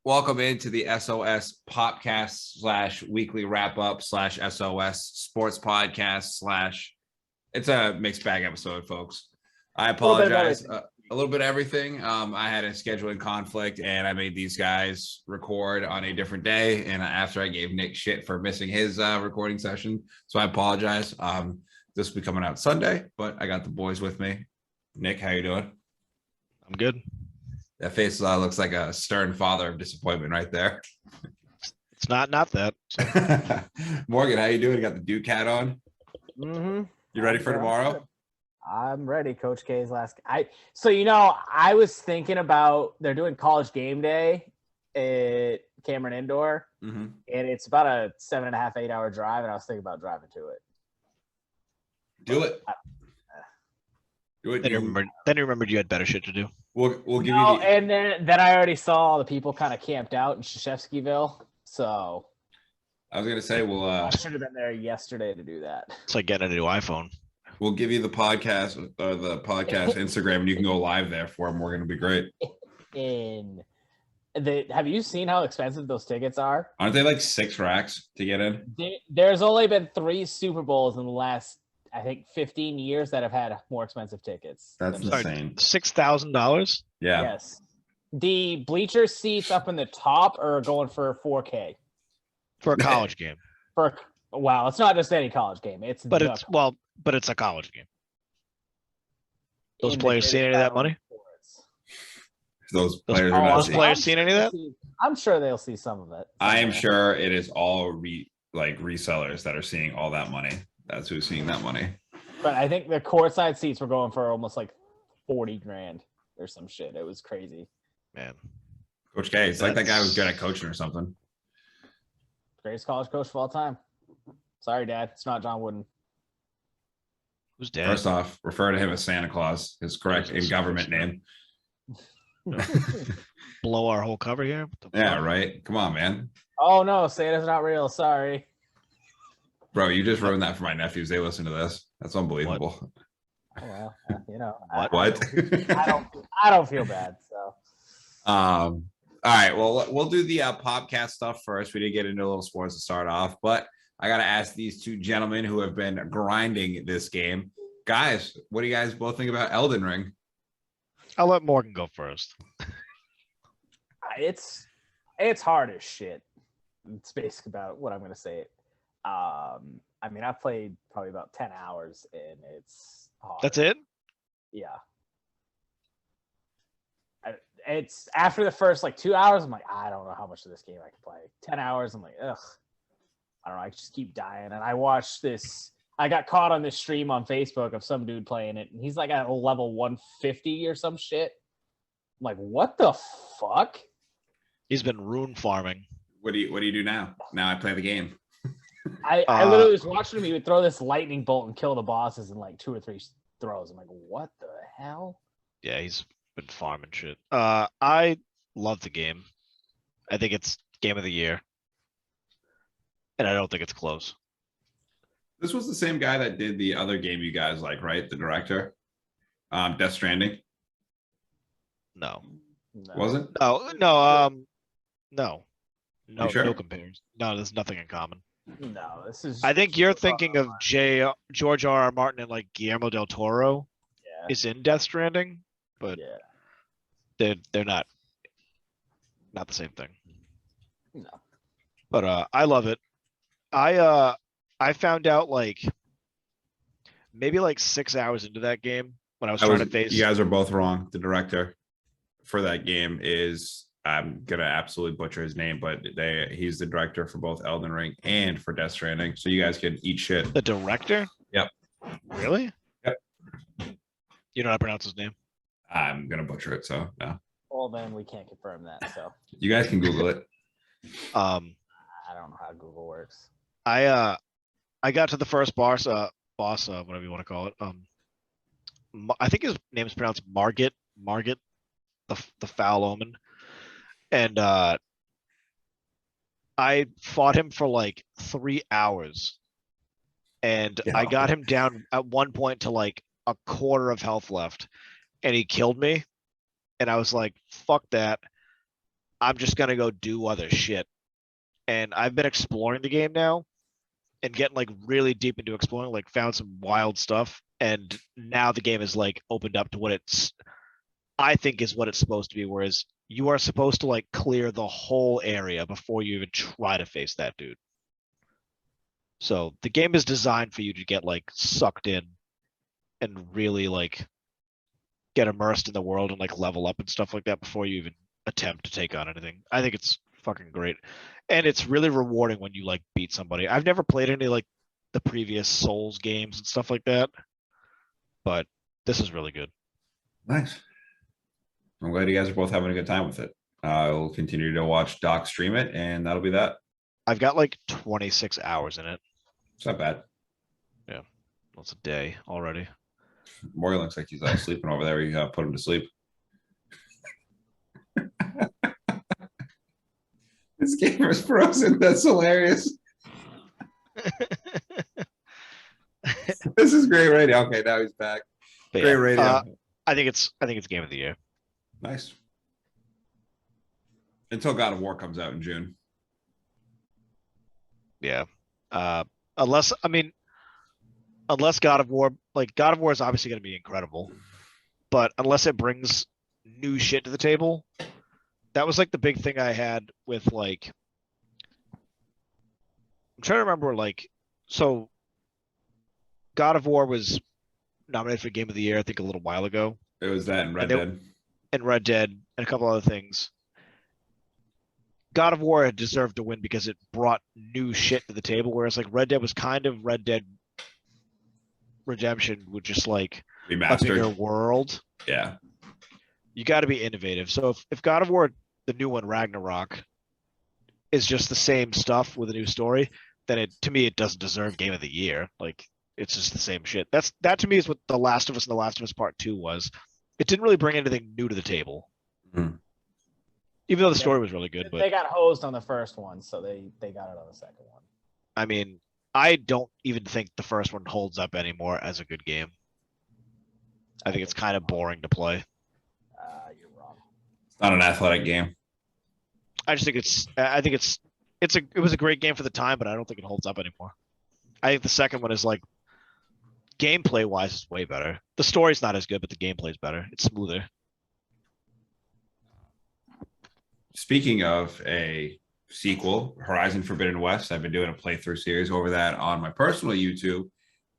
Welcome into the SOS Popcast / weekly wrap up / SOS sports podcast / it's a mixed bag episode, folks. I apologize. A little bit of everything. I had a scheduling conflict and I made these guys record on a different day. And after I gave Nick shit for missing his recording session. So I apologize. This will be coming out Sunday, but I got the boys with me. Nick, how you doing? I'm good. That face looks like a stern father of disappointment right there. It's not that. So. Morgan, how you doing? You got the Duke hat on? Mm-hmm. You ready for tomorrow? I'm ready. Coach K's last. I was thinking about they're doing college game day at Cameron Indoor, and it's about a 7.5, 8 hour drive, and I was thinking about driving to it. Do it. Do it. Then you remembered you had better shit to do. We'll give you. And then I already saw the people kind of camped out in Shashevskyville, so. I was gonna say I should have been there yesterday to do that. It's like getting a new iPhone. We'll give you the podcast Instagram, and you can go live there for them. We're gonna be great. Have you seen how expensive those tickets are? Aren't they like 6 racks to get in? There's only been 3 Super Bowls in the last, I think, 15 years that have had more expensive tickets. That's insane. $6,000? Yeah. Yes. The bleacher seats up in the top are going for $4K. For a college game. Wow, it's not just any college game. It's a college game. Those players seen any of that money? Those players seen any of that? I'm sure they'll see some of it. I am sure it is all resellers that are seeing all that money. That's who's seeing that money. But I think the courtside seats were going for almost like $40,000 or some shit. It was crazy. Man. Coach K, it's like that guy was good at coaching or something. Greatest college coach of all time. Sorry, Dad. It's not John Wooden. Who's Dad? First off, refer to him as Santa Claus, his correct in government name. Blow our whole cover here? Yeah, right. Come on, man. Oh, no. Santa's not real. Sorry. Bro, you just ruined that for my nephews. They listen to this. That's unbelievable. What? Well, what? I don't feel bad. So. All right, well, we'll do the Popcast stuff first. We did get into a little sports to start off, but I got to ask these two gentlemen who have been grinding this game. Guys, what do you guys both think about Elden Ring? I'll let Morgan go first. It's hard as shit. It's basically about what I'm going to say. I've played probably about 10 hours, and it's hard. That's it? Yeah. It's after the first 2 hours, I'm like, I don't know how much of this game I can play. 10 hours, I'm like, ugh. I don't know. I just keep dying. And I watched this. I got caught on this stream on Facebook of some dude playing it, and he's like at level 150 or some shit. I'm like, what the fuck? He's been rune farming. What do you do now? Now I play the game. I literally was watching him. He would throw this lightning bolt and kill the bosses in 2 or 3 throws. I'm like, what the hell? Yeah, he's been farming shit. I love the game. I think it's game of the year. And I don't think it's close. This was the same guy that did the other game you guys like, right? The director? Death Stranding? No. Wasn't? No. Sure? No compares. No, there's nothing in common. No, this is. I think you're thinking of George R.R. Martin and Guillermo del Toro. Yeah. Is in Death Stranding, but they're not the same thing. No. But I love it. I found out maybe 6 hours into that game when I was trying to face. You guys are both wrong. The director for that game is, I'm gonna absolutely butcher his name, but he's the director for both Elden Ring and for Death Stranding. So you guys can eat shit. The director? Yep. Really? Yep. You know how to pronounce his name? I'm gonna butcher it, so no. Well, then we can't confirm that. So you guys can Google it. I don't know how Google works. I got to the first boss, whatever you want to call it. I think his name is pronounced Margit, the foul omen. And I fought him for 3 hours. And I got him down at one point to a quarter of health left. And he killed me. And I was like, fuck that. I'm just gonna go do other shit. And I've been exploring the game now and getting like really deep into exploring, like found some wild stuff. And now the game is like opened up to what I think is what it's supposed to be. Whereas you are supposed to like clear the whole area before you even try to face that dude. So the game is designed for you to get like sucked in and really like get immersed in the world and like level up and stuff like that before you even attempt to take on anything. I think it's fucking great. And it's really rewarding when you like beat somebody. I've never played any like the previous Souls games and stuff like that, but this is really good. Nice. I'm glad you guys are both having a good time with it. I'll continue to watch Doc stream it, and that'll be that. I've got like 26 hours in it. It's not bad. Yeah, that's a day already. Morgan looks like he's sleeping over there. You gotta put him to sleep. This gamer is frozen. That's hilarious. This is great radio. Okay, now he's back. But Great yeah, radio. I think it's game of the year. Nice. Until God of War comes out in June. Yeah. Unless God of War, like God of War is obviously going to be incredible, but unless it brings new shit to the table, that was like the big thing I had with like, I'm trying to remember like, so God of War was nominated for Game of the Year, I think a little while ago. It was that in Red Dead. And Red Dead and a couple other things. God of War had deserved to win because it brought new shit to the table, whereas like Red Dead was kind of Red Dead Redemption with just like a bigger Remastered. world. Yeah. You got to be innovative. So if God of War, the new one, Ragnarok, is just the same stuff with a new story, then to me it doesn't deserve Game of the Year. Like it's just the same shit. That to me is what The Last of Us and The Last of Us Part 2 was. It didn't really bring anything new to the table. Mm-hmm. Even though the story was really good, but they got hosed on the first one, so they got it on the second one. I mean, I don't even think the first one holds up anymore as a good game. I think it's kind of boring to play. You're wrong. It's not an athletic game. I just think it was a great game for the time, but I don't think it holds up anymore. I think the second one is like gameplay wise is way better. The story's not as good, but the gameplay's better. It's smoother. Speaking of a sequel, Horizon Forbidden West, I've been doing a playthrough series over that on my personal YouTube.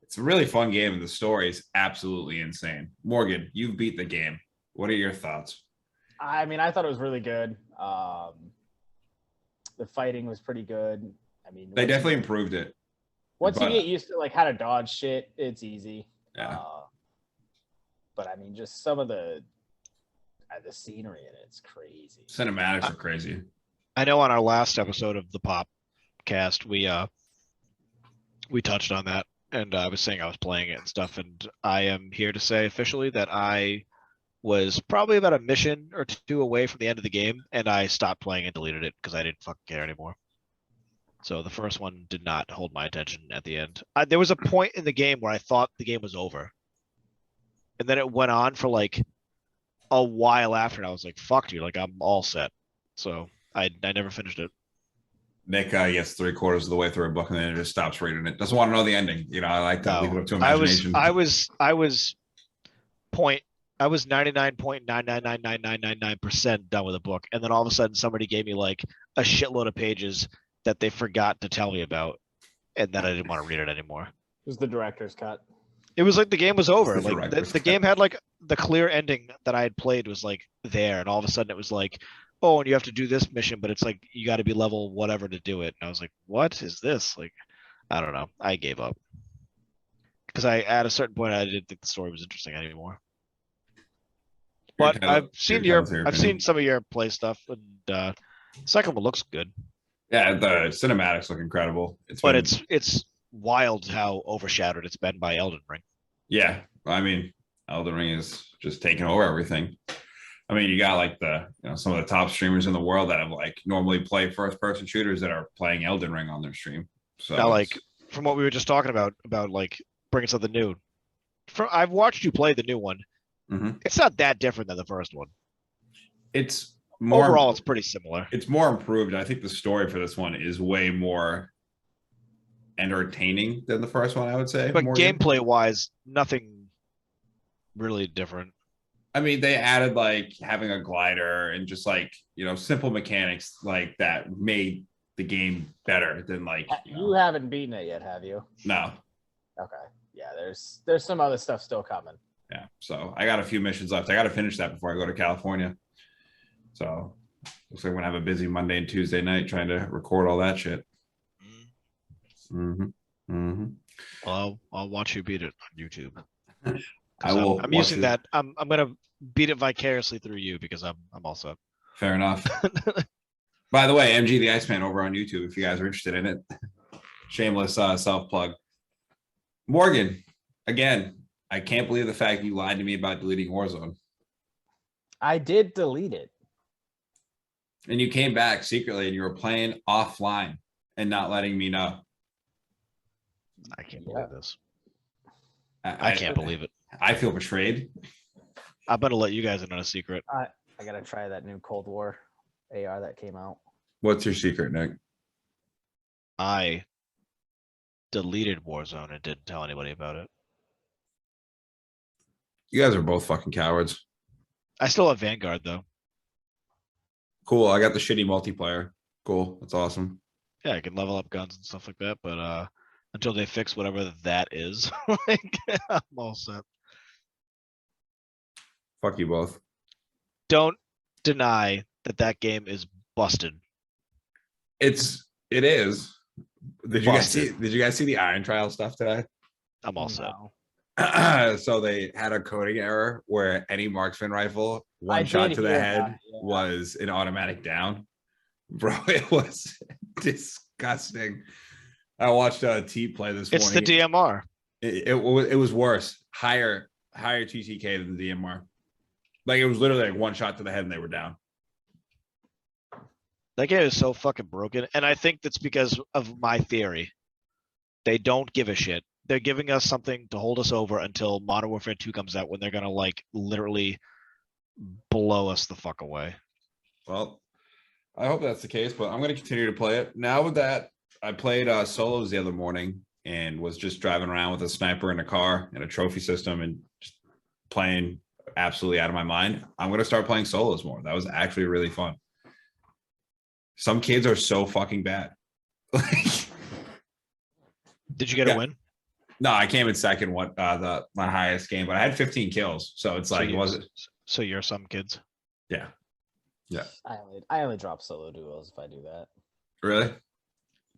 It's a really fun game, and the story is absolutely insane. Morgan, you've beat the game. What are your thoughts? I mean, I thought it was really good. The fighting was pretty good. I mean, They definitely improved it. Once you get used to like how to dodge shit, it's easy. Yeah. But I mean, just some of the scenery in it's crazy. Cinematics are crazy. I know on our last episode of the Popcast, we touched on that, and I was saying I was playing it and stuff, and I am here to say officially that I was probably about a mission or two away from the end of the game, and I stopped playing and deleted it because I didn't fucking care anymore. So the first one did not hold my attention at the end. There was a point in the game where I thought the game was over, and then it went on for like a while after, and I was like, fuck, dude, like I'm all set. So I never finished it. Nick gets 3/4 of the way through a book and then it just stops reading it. Doesn't want to know the ending. You know, I like to leave it up to imagination. I was 99.9999999% done with the book, and then all of a sudden somebody gave me like a shitload of pages that they forgot to tell me about, and then I didn't want to read it anymore. It was the director's cut. It was like the game was over. The Like the game had like the clear ending that I had played was like there, and all of a sudden it was like, oh, and you have to do this mission, but it's like you got to be level whatever to do it. And I was like, what is this? Like, I don't know. I gave up because at a certain point I didn't think the story was interesting anymore. But I've seen some of your play stuff, and the second one looks good. Yeah, the cinematics look incredible. It's wild how overshadowed it's been by Elden Ring. Yeah, I mean, Elden Ring is just taking over everything. I mean, you got like some of the top streamers in the world that have like normally play first-person shooters that are playing Elden Ring on their stream. So now, like from what we were just talking about like bringing something new. I've watched you play the new one. Mm-hmm. It's not that different than the first one. It's more Overall, it's pretty similar. it's more improved. I think the story for this one is way more entertaining than the first one, I would say. But Morgan. gameplay wise, nothing really different. I mean, they added like having a glider and just like, simple mechanics like that made the game better than like. You haven't beaten it yet, have you? No. Okay. Yeah, there's some other stuff still coming. Yeah. So I got a few missions left. I got to finish that before I go to California. So looks like we're gonna have a busy Monday and Tuesday night trying to record all that shit. Well, I'll watch you beat it on YouTube. I will. I'm using that. I'm gonna beat it vicariously through you because I'm all set. Fair enough. By the way, MG the Iceman over on YouTube if you guys are interested in it. Shameless self plug. Morgan, again, I can't believe the fact you lied to me about deleting Warzone. I did delete it. And you came back secretly and you were playing offline and not letting me know. I can't believe this. I can't believe it. I feel betrayed. I'm gonna let you guys in on a secret. I gotta try that new Cold War AR that came out. What's your secret, Nick? I deleted Warzone and didn't tell anybody about it. You guys are both fucking cowards. I still have Vanguard though. Cool. I got the shitty multiplayer. Cool. That's awesome. Yeah, I can level up guns and stuff like that, but until they fix whatever that is, like, I'm all set. Fuck you both. Don't deny that game is busted. It is. Did you Busted. guys see the Iron Trial stuff today? I'm all set. No. So they had a coding error where any marksman rifle, one I shot did to the hear head that, yeah. was an automatic down. Bro, it was disgusting. I watched T play this It's morning. the DMR. It was worse. Higher TTK than the DMR. Like it was literally like one shot to the head and they were down. That game is so fucking broken. And I think that's because of my theory. They don't give a shit. They're giving us something to hold us over until Modern Warfare 2 comes out when they're gonna like literally blow us the fuck away. Well, I hope that's the case, but I'm going to continue to play it. Now with that, I played solos the other morning and was just driving around with a sniper in a car and a trophy system and just playing absolutely out of my mind. I'm going to start playing solos more. That was actually really fun. Some kids are so fucking bad. Did you get a win? No, I came in second. My highest game, but I had 15 kills. So it's like, So you're some kids. Yeah. Yeah. I only drop solo duos if I do that. Really?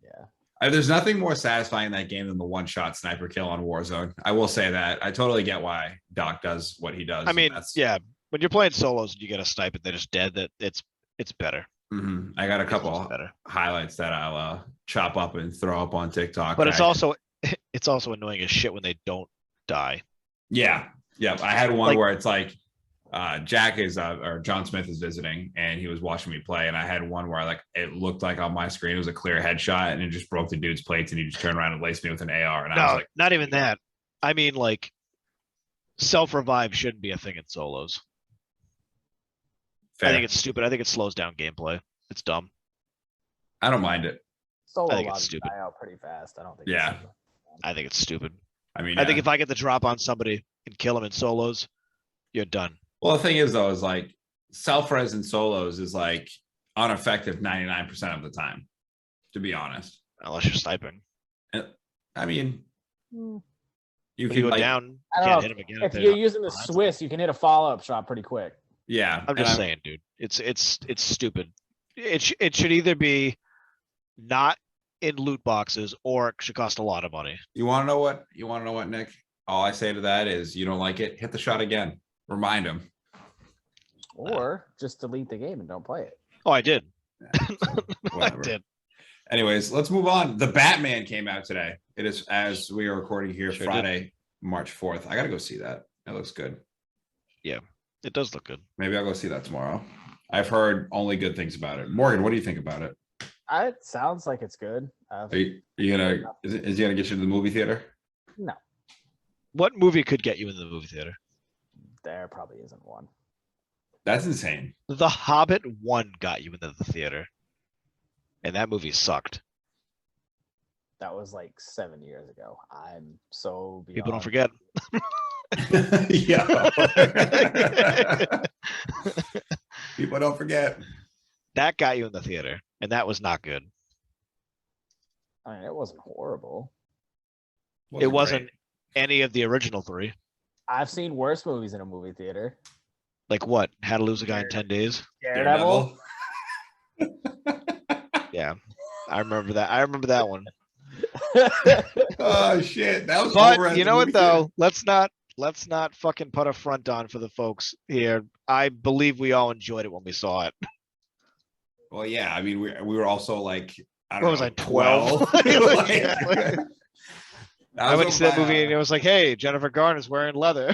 Yeah. There's nothing more satisfying in that game than the one-shot sniper kill on Warzone. I will say that. I totally get why Doc does what he does. I mean, yeah, when you're playing solos and you get a snipe and they're just dead, that it's better. I got a couple better highlights that I'll chop up and throw up on TikTok. But it's also annoying as shit when they don't die. Yeah. I had one where it's like Jack is or John Smith is visiting and he was watching me play, and I had one where it looked like on my screen it was a clear headshot and it just broke the dude's plates and he just turned around and laced me with an AR. And I was like, not even that. I mean, like, self-revive shouldn't be a thing in solos. fair. I think it's stupid. I think it slows down gameplay. It's dumb. I don't mind it. Solo I think it's lobbies stupid. die out pretty fast. I don't think. Yeah. I think it's stupid. I mean, I think if I get the drop on somebody and kill them in solos, you're done. well, the thing is though, is like self-res in solos is like ineffective 99% of the time, to be honest. Unless you're sniping. I mean, Hmm. you When can you go like, down, I you don't can't know. hit them again. If they're you're not using the behind. Swiss, you can hit a follow-up shot pretty quick. yeah. I'm just saying, dude. It's stupid. It should either be not in loot boxes or it should cost a lot of money. You want to know what? Nick? All I say to that is, you don't like it, hit the shot again. Remind him. Or just delete the game and don't play it. Oh, I did. I Whatever. did. Anyways, let's move on. The Batman came out today. It is, as we are recording here, Sure Friday, March 4th. I gotta go see that. That looks good. It does look good. Maybe I'll go see that tomorrow. I've heard only good things about it. Morgan, what do you think about it? It sounds like it's good. Are you gonna is he gonna get you to the movie theater? No, What movie could get you in the movie theater? there probably isn't one. That's insane. The Hobbit 1 got you into the theater. And that movie sucked. That was like 7 years ago. I'm so beyond. People don't forget. Yeah. People don't forget. That got you in the theater, and that was not good. I mean, it wasn't horrible. It wasn't any of the original 3. I've seen worse movies in a movie theater. Like what? How to Lose a Guy in 10 Days? Daredevil. Yeah. I remember that. I remember that one. Oh shit. That was But you know what though? Let's not fucking put a front on for the folks here. I believe we all enjoyed it when we saw it. Well, yeah. I mean, we were also like, I don't What was know, I, 12? I went to see that movie and it was like, hey, Jennifer Garner's wearing leather.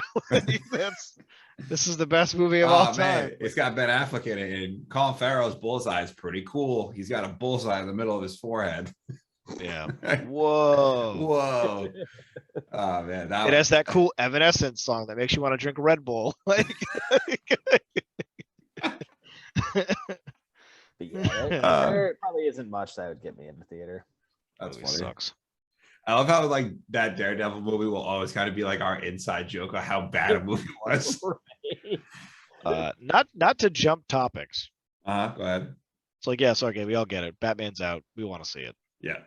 This is the best movie of all time. It's got Ben Affleck in it, and Colin Farrell's bullseye is pretty cool. He's got a bullseye in the middle of his forehead. Yeah. Whoa. Whoa. Oh man. It has that cool Evanescence song that makes you want to drink Red Bull. Like there probably isn't much that would get me in the theater. That's funny. Sucks. I love how like that Daredevil movie will always kind of be like our inside joke of how bad a movie was. Not to jump topics. Go ahead. It's like, yes, okay, we all get it. Batman's out. We want to see it. Yeah.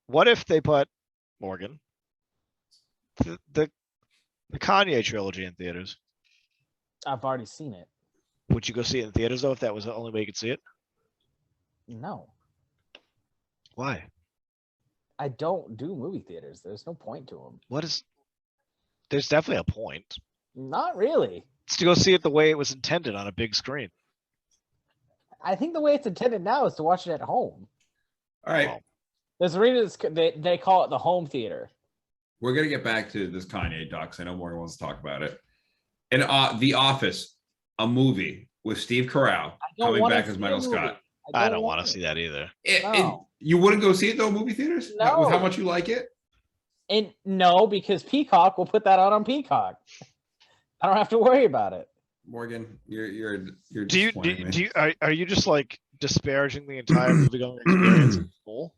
What if they put Morgan the Kanye trilogy in theaters? I've already seen it. Would you go see it in theaters though if that was the only way you could see it? No. Why? I don't do movie theaters. There's no point to them. There's definitely a point. Not really. It's to go see it the way it was intended on a big screen. I think the way it's intended now is to watch it at home. All right. Well, There's a reason they call it the home theater. We're gonna get back to this Kanye doc, 'cause I know Morgan wants to talk about it. And The Office, a movie with Steve Carell coming back as Michael Scott. I don't want to see that either. You wouldn't go see it though, movie theaters? No. With how much you like it? And no, because Peacock will put that out on Peacock. I don't have to worry about it. Morgan, you're Are you just like disparaging the entire movie going experience in full?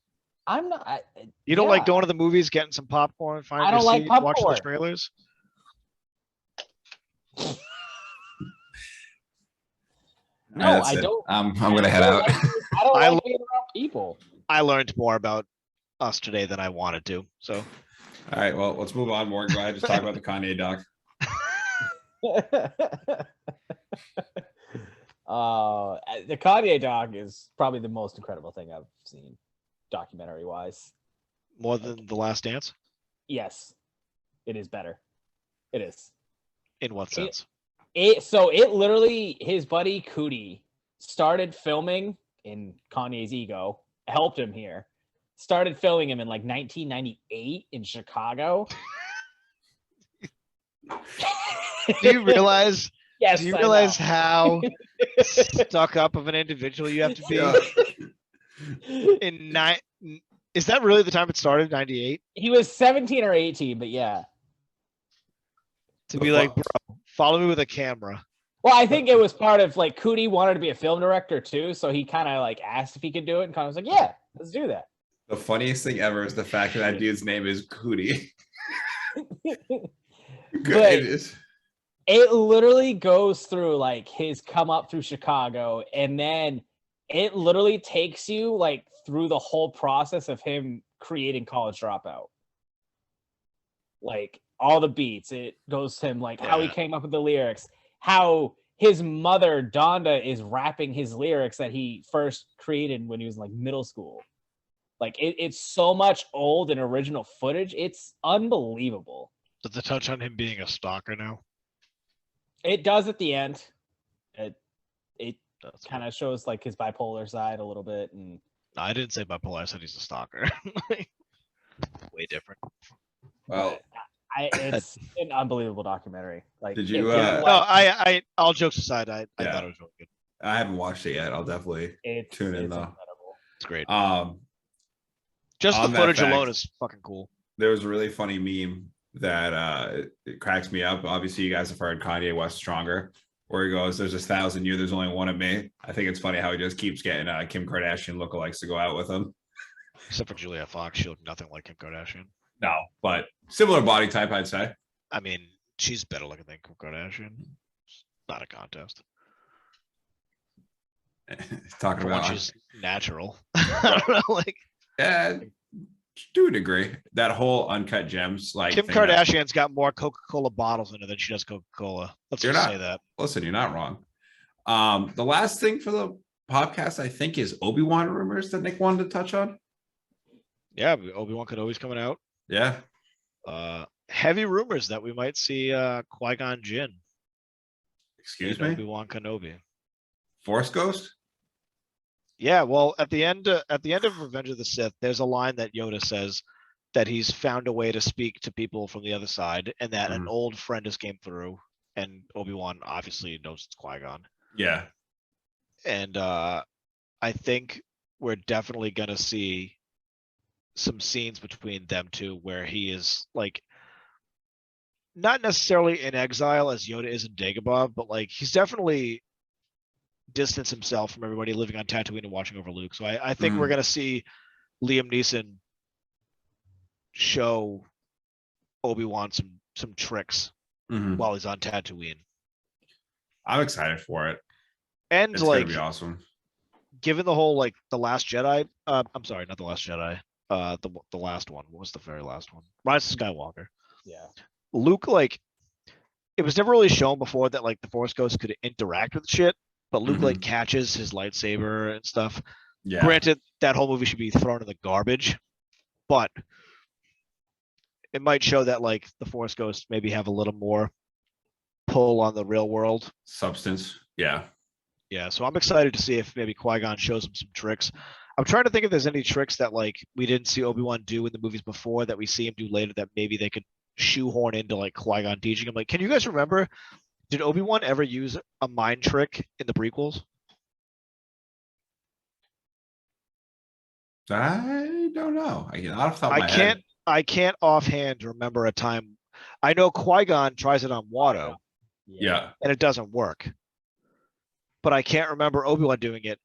I'm not. You don't like going to the movies, getting some popcorn, finding I don't your like seat, popcorn. watching the trailers? No, I don't. I'm gonna head out. I don't like being around people. I learned more about us today than I wanted to. So, all right, well, let's move on. Morgan, go ahead. Just talk about the Kanye doc. The Kanye doc is probably the most incredible thing I've seen, documentary wise. more than The Last Dance? Yes, it is better. It is. In what sense? It literally, his buddy Cootie started filming in Kanye's ego, helped him here, started filming him in like 1998 in Chicago. Do you realize? Yes, do you realize how stuck up of an individual you have to be? Is that really the time it started? 98? He was 17 or 18, but yeah. To be like, bro, follow me with a camera. Well, I think it was part of like Cootie wanted to be a film director too, so he kind of like asked if he could do it, and Kanye was like, "Yeah, let's do that." The funniest thing ever is the fact that that dude's name is Cootie. It literally goes through like his come up through Chicago, and then it literally takes you like through the whole process of him creating College Dropout. Like all the beats, it goes to him like how he came up with the lyrics, how his mother Donda is rapping his lyrics that he first created when he was like middle school. Like it's so much old and original footage. It's unbelievable. Does it touch on him being a stalker now? It does at the end. It kind of shows like his bipolar side a little bit. And I didn't say bipolar. I said he's a stalker. Way different. Well, it's an unbelievable documentary. Like, did you? No, I. All jokes aside, I thought it was really good. I haven't watched it yet. I'll definitely tune in though. Incredible. It's great. Just the footage alone is fucking cool. There was a really funny meme that it cracks me up. Obviously, you guys have heard Kanye West Stronger. where he goes, "There's 1,000 you, there's only one of me." I think it's funny how he just keeps getting Kim Kardashian lookalikes to go out with him. Except for Julia Fox, she looked nothing like Kim Kardashian. No, but similar body type, I'd say. I mean, she's better looking than Kim Kardashian. It's not a contest. Talking For about one, she's natural. I don't know, like yeah, to a degree. That whole Uncut Gems, like Kim thing that- Kardashian's got more Coca-Cola bottles in her than she does Coca-Cola. Let's You're just not- say that. Listen, you're not wrong. The last thing for the podcast, I think, is Obi-Wan rumors that Nick wanted to touch on. Yeah, Obi-Wan Kenobi's coming out. Yeah. Heavy rumors that we might see Qui-Gon Jinn. Excuse in me. Obi-Wan Kenobi. Force Ghost. Yeah, well, at the end of Revenge of the Sith, there's a line that Yoda says that he's found a way to speak to people from the other side, and that an old friend has came through, and Obi-Wan obviously knows it's Qui-Gon. Yeah. And I think we're definitely gonna see some scenes between them two where he is like not necessarily in exile as Yoda is in Dagobah, but like he's definitely distanced himself from everybody living on Tatooine and watching over Luke. So I think we're gonna see Liam Neeson show Obi-Wan some tricks while he's on Tatooine. I'm excited for it. And It's like gonna be awesome. given the whole like the Last Jedi, I'm sorry, not the Last Jedi, the last one. What was the very last one? Rise of Skywalker. Yeah. Luke, like, it was never really shown before that like the Force Ghost could interact with shit, but Luke like catches his lightsaber and stuff. Yeah. Granted, that whole movie should be thrown in the garbage, but it might show that like the Force Ghosts maybe have a little more pull on the real world. Substance. Yeah. Yeah, so I'm excited to see if maybe Qui-Gon shows him some tricks. I'm trying to think if there's any tricks that like we didn't see Obi-Wan do in the movies before that we see him do later that maybe they could shoehorn into like Qui-Gon teaching him. Like, can you guys remember? Did Obi-Wan ever use a mind trick in the prequels? I don't know. I off the top of my head. I can't offhand remember a time. I know Qui-Gon tries it on Watto Yeah. and it doesn't work. But I can't remember Obi-Wan doing it,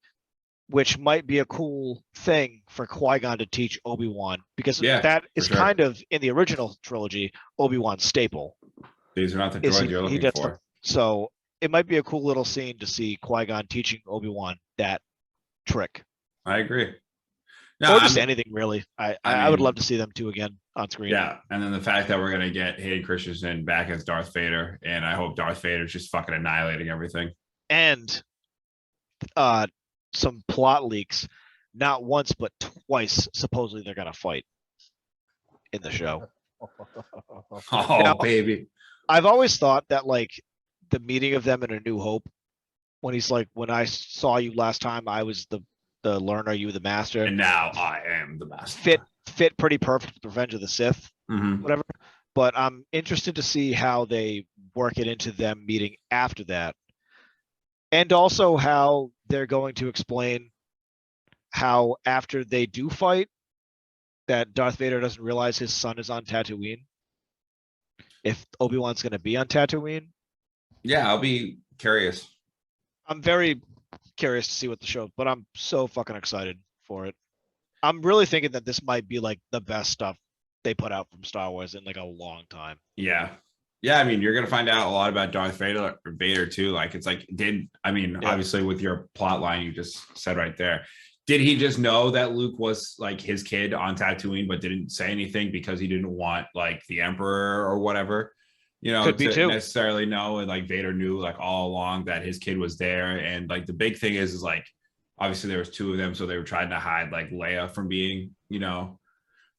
which might be a cool thing for Qui-Gon to teach Obi-Wan because that is kind of in the original trilogy Obi-Wan's staple. These are not the droids you're looking for. So it might be a cool little scene to see Qui-Gon teaching Obi-Wan that trick. I agree. No, Or just anything really. I would love to see them two again on screen. Yeah, and then the fact that we're gonna get Hayden Christensen back as Darth Vader, and I hope Darth Vader's just fucking annihilating everything. And some plot leaks, not once but twice. Supposedly they're gonna fight in the show. Oh, Now, baby. I've always thought that like the meeting of them in A New Hope, when he's like, when I saw you last time, I was the learner, you the master. And now I am the master. Fit pretty perfect with Revenge of the Sith, whatever. But I'm interested to see how they work it into them meeting after that. And also how they're going to explain how after they do fight, that Darth Vader doesn't realize his son is on Tatooine. If Obi-Wan's going to be on Tatooine. Yeah, I'll be curious. I'm very curious to see what the show, but I'm so fucking excited for it. I'm really thinking that this might be like the best stuff they put out from Star Wars in like a long time. Yeah. Yeah, I mean, you're gonna find out a lot about Darth Vader too. Like, it's like, obviously with your plot line you just said right there, did he just know that Luke was like his kid on Tatooine, but didn't say anything because he didn't want like the Emperor or whatever, Could be to too. necessarily know? And like Vader knew like all along that his kid was there. And like the big thing is like, obviously there was two of them, so they were trying to hide like Leia from being,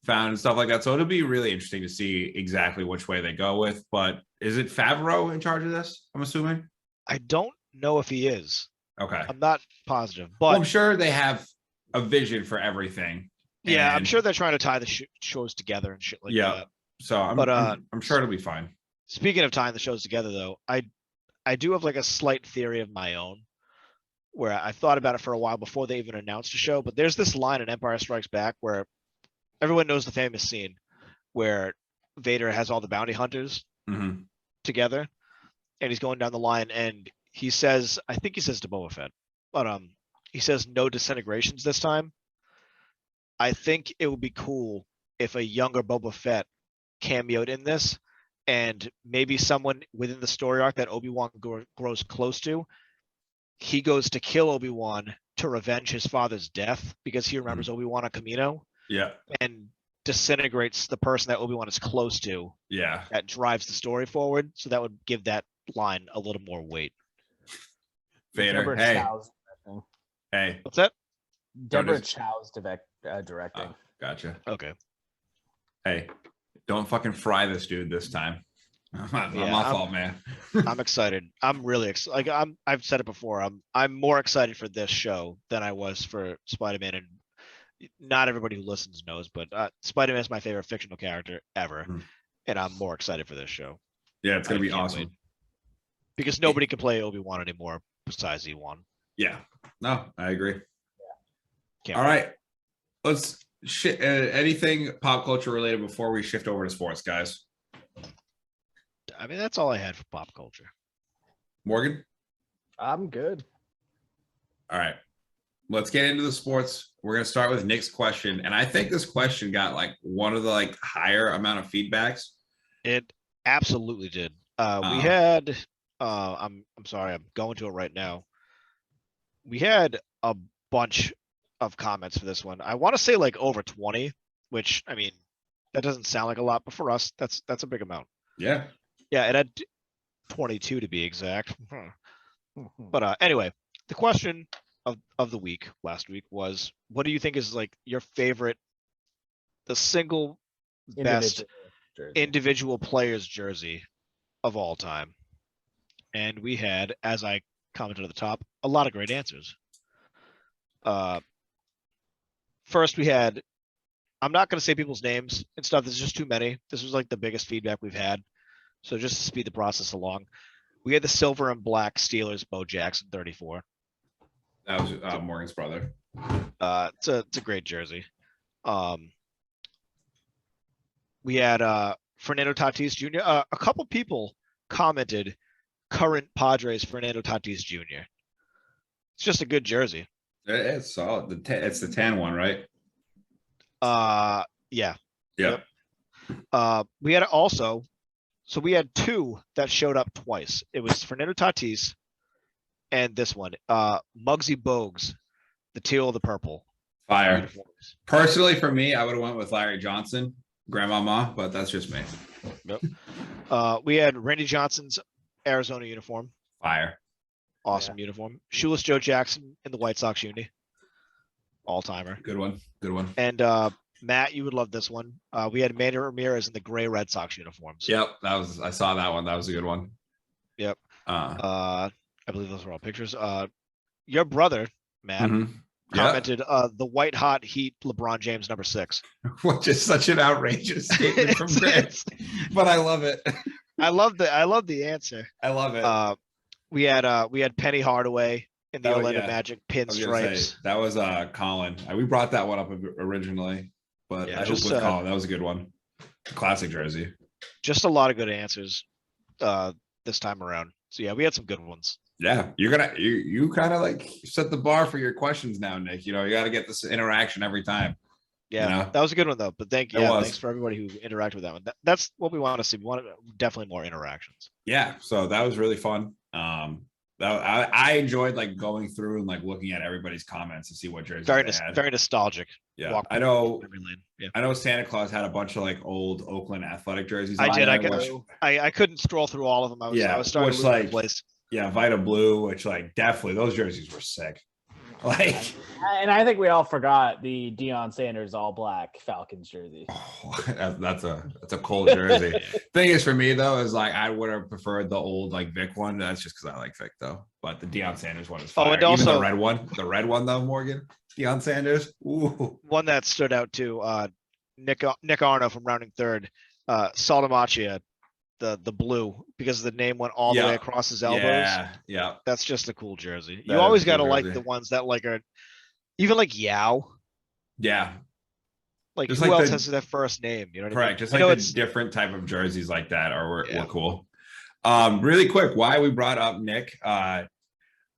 found and stuff like that. So it'll be really interesting to see exactly which way they go with. But is it Favreau in charge of this? I'm assuming. I don't know if he is. Okay. I'm not positive, but well, I'm sure they have a vision for everything. Yeah, I'm sure they're trying to tie the shows together and shit like that. So I'm sure it'll be fine. Speaking of tying the shows together, though, I do have like a slight theory of my own, where I thought about it for a while before they even announced a show. But there's this line in Empire Strikes Back where everyone knows the famous scene where Vader has all the bounty hunters together, and he's going down the line, and he says, I think he says to Boba Fett, but he says no disintegrations this time. I think it would be cool if a younger Boba Fett cameoed in this, and maybe someone within the story arc that Obi-Wan grows close to, he goes to kill Obi-Wan to revenge his father's death because he remembers Obi-Wan on Kamino. Yeah. And disintegrates the person that Obi-Wan is close to. Yeah. That drives the story forward. So that would give that line a little more weight. Vader. Deborah Hey. Chow's directing. Hey. What's that? Deborah Chow's directing. Oh, gotcha. Okay. Hey, don't fucking fry this dude this time. Not Yeah, my fault, man. I'm excited. I'm really excited. Like I've said it before. I'm more excited for this show than I was for Spider-Man. And not everybody who listens knows, but Spider-Man is my favorite fictional character ever, and I'm more excited for this show. Yeah, it's gonna be can't awesome. wait. Because nobody can play Obi-Wan anymore besides E1. Yeah. No, I agree. Can't All wait. right. Let's anything pop culture related before we shift over to sports, guys. I mean, that's all I had for pop culture. Morgan? I'm good. All right. Let's get into the sports. We're going to start with Nick's question. And I think this question got like one of the like higher amount of feedbacks. It absolutely did. We had I'm sorry, I'm going to it right now. We had a bunch of comments for this one. I want to say like over 20, which I mean, that doesn't sound like a lot, but for us, that's a big amount. Yeah. Yeah, it had 22 to be exact. But anyway, the question of the week last week was, what do you think is like your favorite, the single best individual player's jersey of all time? And we had, as I commented at the top, a lot of great answers. First we had, I'm not going to say people's names and stuff. There's just too many. This was like the biggest feedback we've had. So just to speed the process along, we had the silver and black Steelers Bo Jackson 34. That was Morgan's brother. It's a great jersey. We had Fernando Tatis Jr. A couple people commented current Padres Fernando Tatis Jr. It's just a good jersey. It's solid. It's the tan one, right? Yeah. Yep. We had also, so we had two that showed up twice. It was Fernando Tatis and this one, Muggsy Bogues, the teal of the purple. Fire. Uniforms. Personally, for me, I would have went with Larry Johnson, grandmama, but that's just me. Yep. We had Randy Johnson's Arizona uniform. Fire. Awesome uniform. Shoeless Joe Jackson in the White Sox uni. All-timer. Good one. Good one. And Matt, you would love this one. We had Manny Ramirez in the gray Red Sox uniforms. Yep. I saw that one. That was a good one. Yep. I believe those were all pictures. Your brother, Matt, commented the white hot heat LeBron James #6. Which is such an outrageous statement from Grant. But I love it. I love the answer. I love it. We had Penny Hardaway in the Orlando Magic pinstripes. That was Colin. We brought that one up originally, but I just with Colin. That was a good one. Classic jersey. Just a lot of good answers this time around. So yeah, we had some good ones. Yeah, you kind of like set the bar for your questions now, Nick. You know, you got to get this interaction every time. Yeah, you know? That was a good one though. But thanks for everybody who interacted with that one. That's what we want to see. We want definitely more interactions. Yeah, so that was really fun. I enjoyed like going through and like looking at everybody's comments to see what jerseys they had. Very nostalgic. Yeah, I know. I know Santa Claus had a bunch of like old Oakland Athletic jerseys. I did. I couldn't scroll through all of them. I was starting to lose my place. Yeah, Vita Blue, which like definitely those jerseys were sick. Like, and I think we all forgot the Deion Sanders all black Falcons jersey. Oh, that's a cool jersey. Thing is, for me though, is like I would have preferred the old like Vic one. That's just because I like Vic though. But the Deion Sanders one is fire. Oh, and also even the red one though, Morgan. Deion Sanders. Ooh. One that stood out too. Nick Arno from Rounding Third. Saltamacchia, the blue, because the name went all the way across his elbows. Yeah. That's just a cool jersey. You always got to like the ones that like are even like Yao. Yeah. Like just who else has that first name? You know what I mean? Correct. Just like the different type of jerseys like that are cool. Really quick, why we brought up Nick,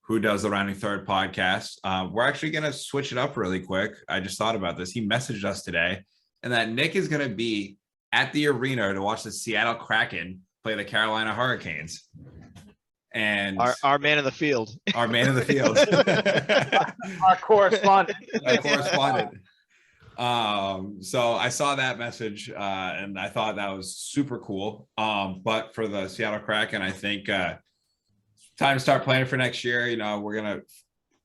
who does the Rounding Third podcast. We're actually going to switch it up really quick. I just thought about this. He messaged us today, and that Nick is going to be at the arena to watch the Seattle Kraken play the Carolina Hurricanes. And Our man in the field. Our man in the field. Our correspondent. Our correspondent. So I saw that message and I thought that was super cool. But for the Seattle Kraken, I think time to start planning for next year. You know, we're gonna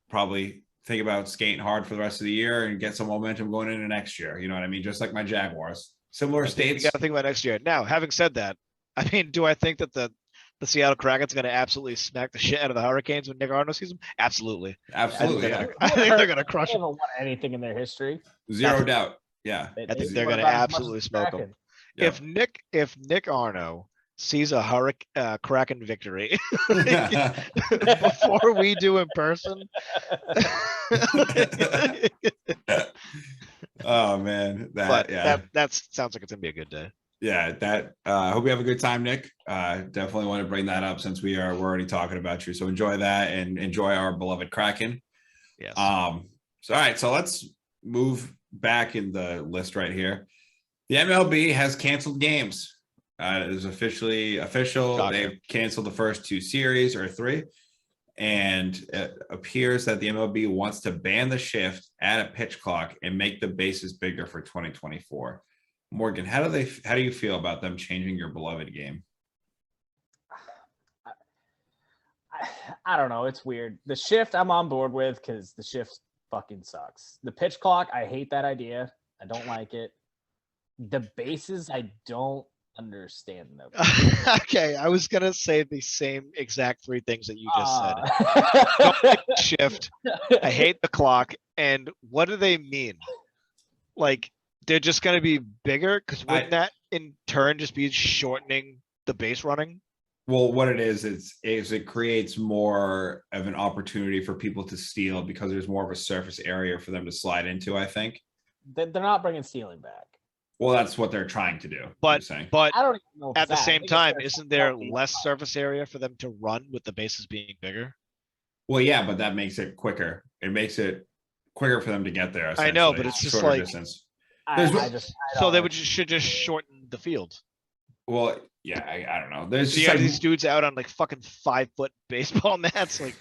probably think about skating hard for the rest of the year and get some momentum going into next year. You know what I mean? Just like my Jaguars. Similar states. You got to think about next year. Now, having said that, I mean, do I think that the Seattle Kraken's going to absolutely smack the shit out of the Hurricanes when Nick Arno sees them? Absolutely. Absolutely. I think they're going to crush They them. haven't won anything in their history. Zero doubt. Yeah. I think they're going to absolutely smoke them. Yeah. If Nick Arno sees a Kraken victory before we do in person, Oh man, that sounds like it's gonna be a good day. Yeah, I hope you have a good time, Nick. Definitely want to bring that up since we're already talking about you. So enjoy that and enjoy our beloved Kraken. Yes. So all right, so let's move back in the list right here. The MLB has canceled games. It is official. Shocker. They've canceled the first 2 series or 3. And it appears that the MLB wants to ban the shift, add a pitch clock, and make the bases bigger for 2024. Morgan, how do you feel about them changing your beloved game? I don't know. It's weird. The shift I'm on board with because the shift fucking sucks. The pitch clock, I hate that idea. I don't like it. The bases, I don't understand them. Okay, I was gonna say the same exact 3 things that you just said. Don't like the shift. I hate the clock. And what do they mean? Like they're just gonna be bigger? Because wouldn't that in turn just be shortening the base running? Well, what it is it creates more of an opportunity for people to steal because there's more of a surface area for them to slide into, I think. They're not bringing stealing back. Well, that's what they're trying to do. But I don't even know. If at the that. same time, isn't there less surface area for them to run with the bases being bigger? Well, yeah, but that makes it quicker. It makes it quicker for them to get there. I know, but it's just shorter like distance. So they should just shorten the field. Well, yeah, I don't know. There's So you just have these dudes out on like fucking 5-foot baseball mats. Like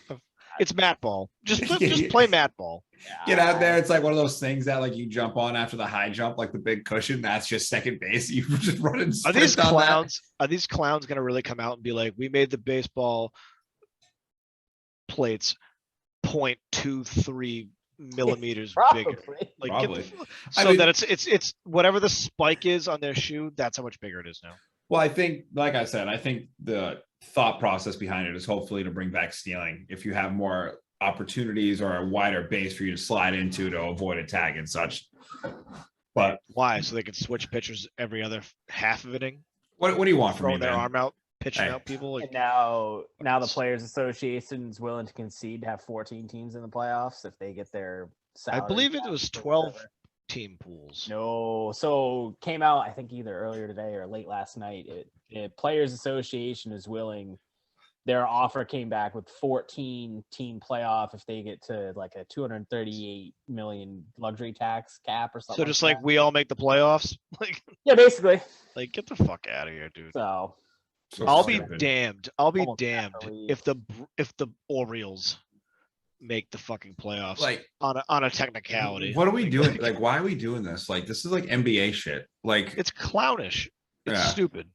it's mat ball. Just play mat ball. Get out there. It's like one of those things that like you jump on after the high jump, like the big cushion. That's just second base. You just run and Are these clowns gonna really come out and be like, we made the baseball plates 0.23 millimeters bigger? Like Probably. That it's whatever the spike is on their shoe, that's how much bigger it is now. Well, I think, like I said, I think the thought process behind it is hopefully to bring back stealing. If you have more opportunities or a wider base for you to slide into to avoid a tag and such. But why? So they can switch pitchers every other half of inning? What do you want from me, Throwing their man? arm out, pitching out people? Like, and now the Players Association is willing to concede to have 14 teams in the playoffs if they get their salary. I believe it was 12 team pools. No, so came out I think either earlier today or late last night. It Players Association is willing. Their offer came back with 14 team playoff if they get to like a 238 million luxury tax cap or something. So just like we all make the playoffs, like yeah, basically. Like get the fuck out of here, dude. So I'll stupid. be damned. I'll be Almost damned half a league. if the Orioles make the fucking playoffs Like on a technicality. what are we doing? Like, why are we doing this? Like, this is like NBA shit. Like, It's clownish. It's Yeah. stupid.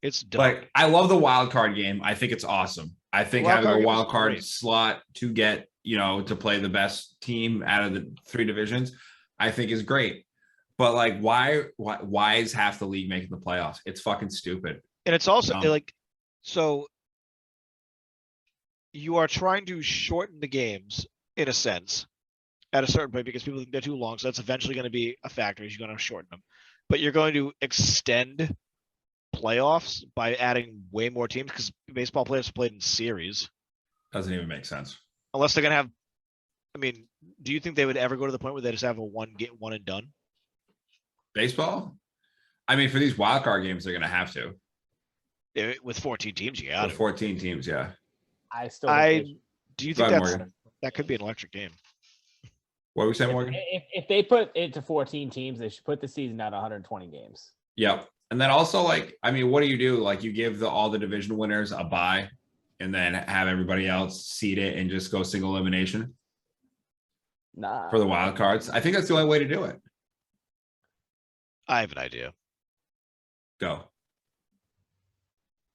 It's dumb. like I love the wild card game. I think it's awesome. I think Wild having card a game wild is card great. slot to get, to play the best team out of the 3 divisions, I think is great. But like, why is half the league making the playoffs? It's fucking stupid. And it's also Um, like, so you are trying to shorten the games in a sense at a certain point because people think they're too long. So that's eventually going to be a factor. You're going to shorten them, but you're going to extend playoffs by adding way more teams because baseball players played in series. Doesn't even make sense. Unless they're going to have, I mean, do you think they would ever go to the point where they just have a one and done? Baseball? I mean, for these wild card games, they're gonna have to. With 14 teams, you got With it. 14 teams, yeah. I still think they Do you Go think ahead, that's Morgan. that could be an electric game? What were we saying, if, Morgan? if they put it to 14 teams, they should put the season down to 120 games. Yep. And then also, like, I mean, what do? Like, you give all the division winners a bye and then have everybody else seed it and just go single elimination Nah. for the wild cards. I think that's the only way to do it. I have an idea. Go.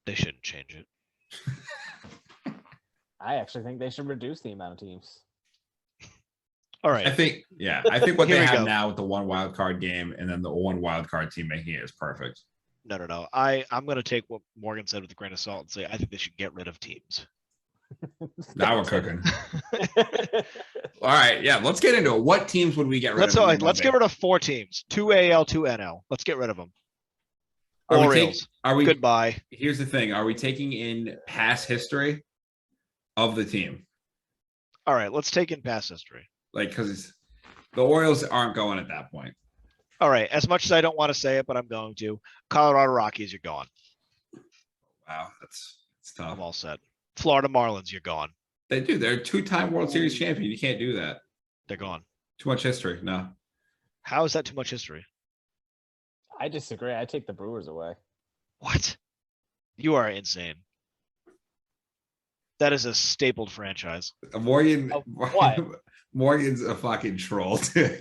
They shouldn't change it. I actually think they should reduce the amount of teams. All I right. think what Here they we have go. now with the one wild card game and then the one wild card team making it is perfect. No. I'm going to take what Morgan said with a grain of salt and say I think they should get rid of teams. Now we're cooking. All right, yeah, let's get into it. What teams would we get rid of? Let's get rid of 4 teams. 2 AL, 2 NL. Let's get rid of them. Are we Goodbye. Here's the thing. Are we taking in past history of the team? All right, let's take in past history. Like, because the Orioles aren't going at that point. All right, as much as I don't want to say it, but I'm going to. Colorado Rockies, you're gone. Wow, that's tough. I'm all set. Florida Marlins, you're gone. They're a 2-time World Series champion. You can't do that. They're gone. Too much history. No. How is that too much history? I disagree. I take the Brewers away. What? You are insane. That is a stapled franchise. Morgan. What? Morgan's a fucking troll. All They're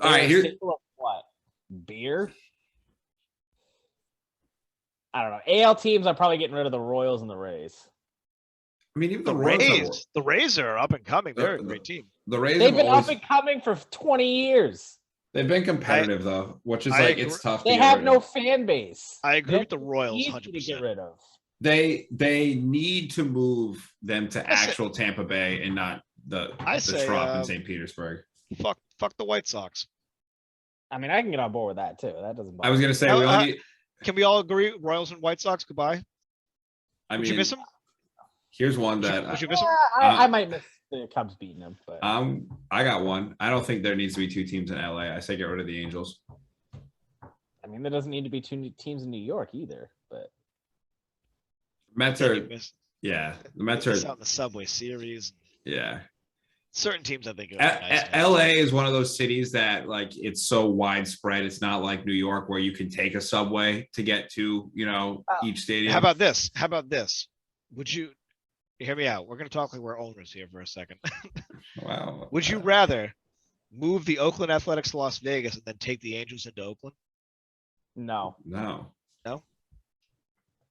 right, a here. staple of what? Beer? I don't know. AL teams are probably getting rid of the Royals and the Rays. I mean, even The Royals. The Rays are up and coming. They're a The- great team. The Rays. They've have been always, up and coming for 20 years. They've been competitive though, which is I like agree. it's tough. They to get have rid no of. fan base. I agree They're with the Royals easy 100%. to get rid of. They need to move them to I say- actual Tampa Bay and not the say, Trop in St. Petersburg. Fuck the White Sox. I mean, I can get on board with that too. That doesn't bother I was gonna say Now, we only need, Can we all agree? Royals and White Sox, goodbye. I Would you mean, miss them? here's one Would that you miss them? I might miss the Cubs beating them, but I got one. I don't think there needs to be 2 teams in LA. I say get rid of the Angels. I mean, there doesn't need to be 2 teams in New York either. But Mets Then are you miss the Mets are out in the Subway Series. yeah. Certain teams, I think, are nice to have. LA is one of those cities that like it's so widespread. It's not like New York where you can take a subway to get to, each stadium. How about this? Would you hear me out? We're going to talk like we're owners here for a second. Wow. Would you rather move the Oakland Athletics to Las Vegas and then take the Angels into Oakland? no, No.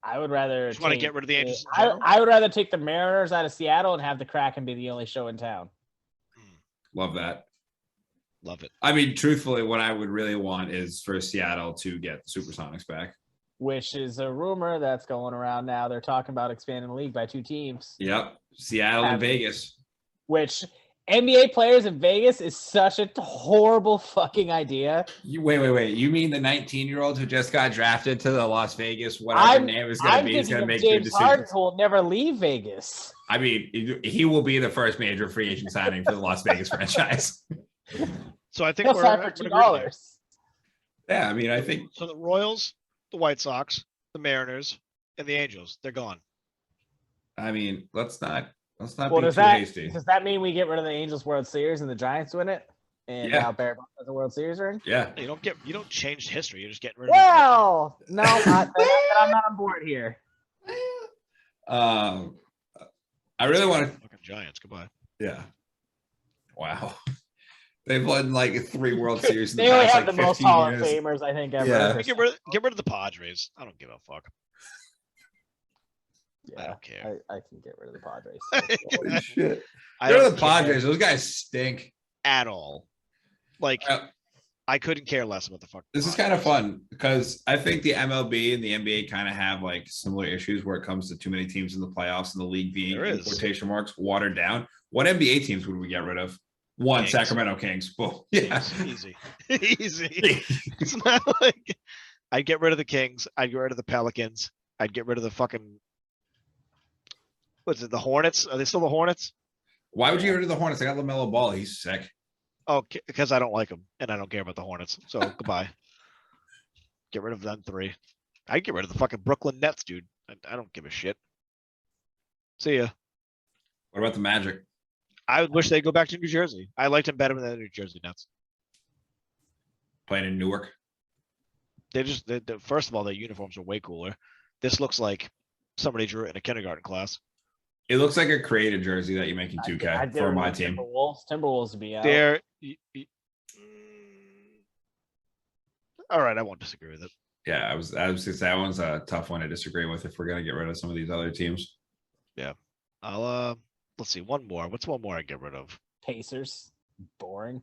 I would rather. Just want to get rid of the Angels. in I, general? I would rather take the Mariners out of Seattle and have the Kraken be the only show in town. Love that. Love it. I mean, truthfully, what I would really want is for Seattle to get the Supersonics back. Which is a rumor that's going around now. They're talking about expanding the league by 2 teams. Yep. Seattle and Vegas. Which NBA players in Vegas is such a horrible fucking idea. Wait. You mean the 19-year-old who just got drafted to the Las Vegas, whatever name is going to be, is going to make good James decisions? Harden who will never leave Vegas. I mean, he will be the first major free agent signing for the Las Vegas franchise. So I think He'll we're sign for we're agreeing here. $2. Yeah, I mean, I think So the Royals, the White Sox, the Mariners, and the Angels, they're gone. let's not Well, be does too that hasty. mean we get rid of the Angels World Series and the Giants win it? And Yeah. now Barry Bonds has a World Series ring? Yeah. You don't change history. You're just getting rid of it. Well, no, I'm not on board here. I really want to. Fucking Giants. Goodbye. Yeah. Wow. They've won like 3 World Series in the They only past have like the most 15 Hall of years. Famers, I think, ever. Yeah. Get rid of the Padres. I don't give a fuck. I Yeah, don't care. I can get rid of the Padres. Holy shit. I They're don't the care Padres. Those guys stink. at all. Like Uh, I couldn't care less about the fuck. This is kind of fun because I think the MLB and the NBA kind of have like similar issues where it comes to too many teams in the playoffs and the league being There in is. quotation marks watered down. What NBA teams would we get rid of? One, Kings. Sacramento Kings. Boom. Yeah. Easy. Easy. It's not like I'd get rid of the Kings. I'd get rid of the Pelicans. I'd get rid of the fucking what's it, the Hornets? Are they still the Hornets? Why would you get rid of the Hornets? I got LaMelo Ball. He's sick. Oh, because I don't like them and I don't care about the Hornets. So goodbye. Get rid of them 3. I'd get rid of the fucking Brooklyn Nets, dude. I don't give a shit. See ya. What about the Magic? I would wish they'd go back to New Jersey. I liked them better than the New Jersey Nets. Playing in Newark. First of all, their uniforms are way cooler. This looks like somebody drew it in a kindergarten class. It looks like a created jersey that you make in 2K for my team. Timberwolves to be out. All right, I won't disagree with it. Yeah, I was gonna say that one's a tough one to disagree with if we're gonna get rid of some of these other teams. Yeah. I'll let's see, one more. What's one more I get rid of? Pacers. Boring.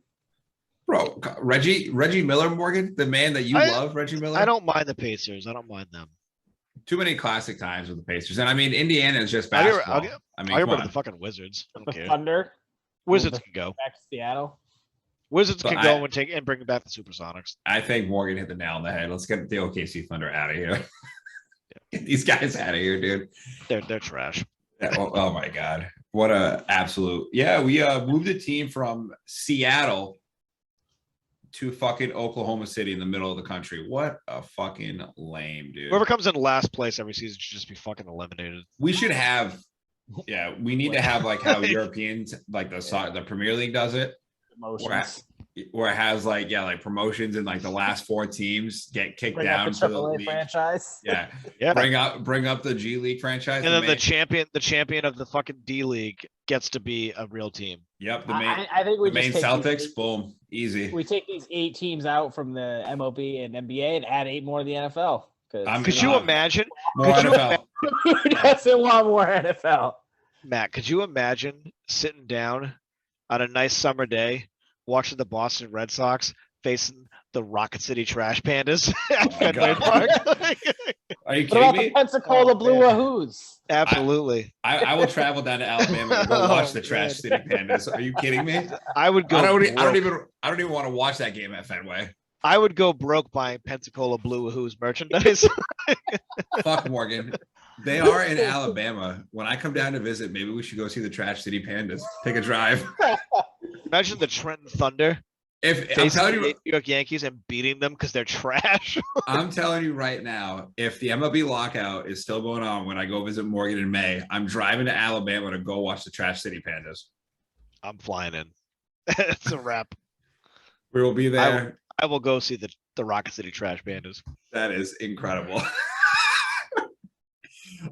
Bro, Reggie Miller, Morgan, the man that you love, Reggie Miller. I don't mind the Pacers. I don't mind them. Too many classic times with the Pacers. And I mean, Indiana is just basketball. I'll I get rid of the fucking Wizards. I don't The care. Thunder. Wizards can go. Back to Seattle. Wizards So can go and bring back the Supersonics. I think Morgan hit the nail on the head. Let's get the OKC Thunder out of here. Get these guys out of here, dude. They're trash. Yeah, oh my God. What a absolute. Yeah, we moved the team from Seattle to fucking Oklahoma City in the middle of the country. What a fucking lame, dude. Whoever comes in last place every season should just be fucking eliminated. We should have, we need to have like how Europeans, like the Premier League does it. Emotions. Where it has like promotions and like the last 4 teams get kicked Bring down up the to the AAA league. franchise. Yeah. Yeah. Bring up the G League franchise. And then the champion of the fucking D League gets to be a real team. Yep. I think we the main just take Celtics. Boom. Easy. We take these 8 teams out from the MLB and NBA and add 8 more to the NFL. Could you imagine? More NFL. Who doesn't want more NFL? Matt, could you imagine sitting down on a nice summer day, watching the Boston Red Sox facing the Rocket City Trash Pandas at Fenway Park? Are you What kidding about me? the Pensacola Blue Wahoos? Absolutely. I will travel down to Alabama to go watch the Trash City man. Pandas. Are you kidding me? I would go. I don't even want to watch that game at Fenway. I would go broke buying Pensacola Blue Wahoos merchandise. Fuck Morgan. They are in Alabama. When I come down to visit, maybe we should go see the Trash City Pandas. Take a drive. Imagine the Trenton Thunder If I'm telling you, New York Yankees and beating them because they're trash. I'm telling you right now, if the MLB lockout is still going on when I go visit Morgan in May, I'm driving to Alabama to go watch the Trash City Pandas. I'm flying in. It's a wrap. We will be there. I will go see the Rocket City Trash Pandas. That is incredible.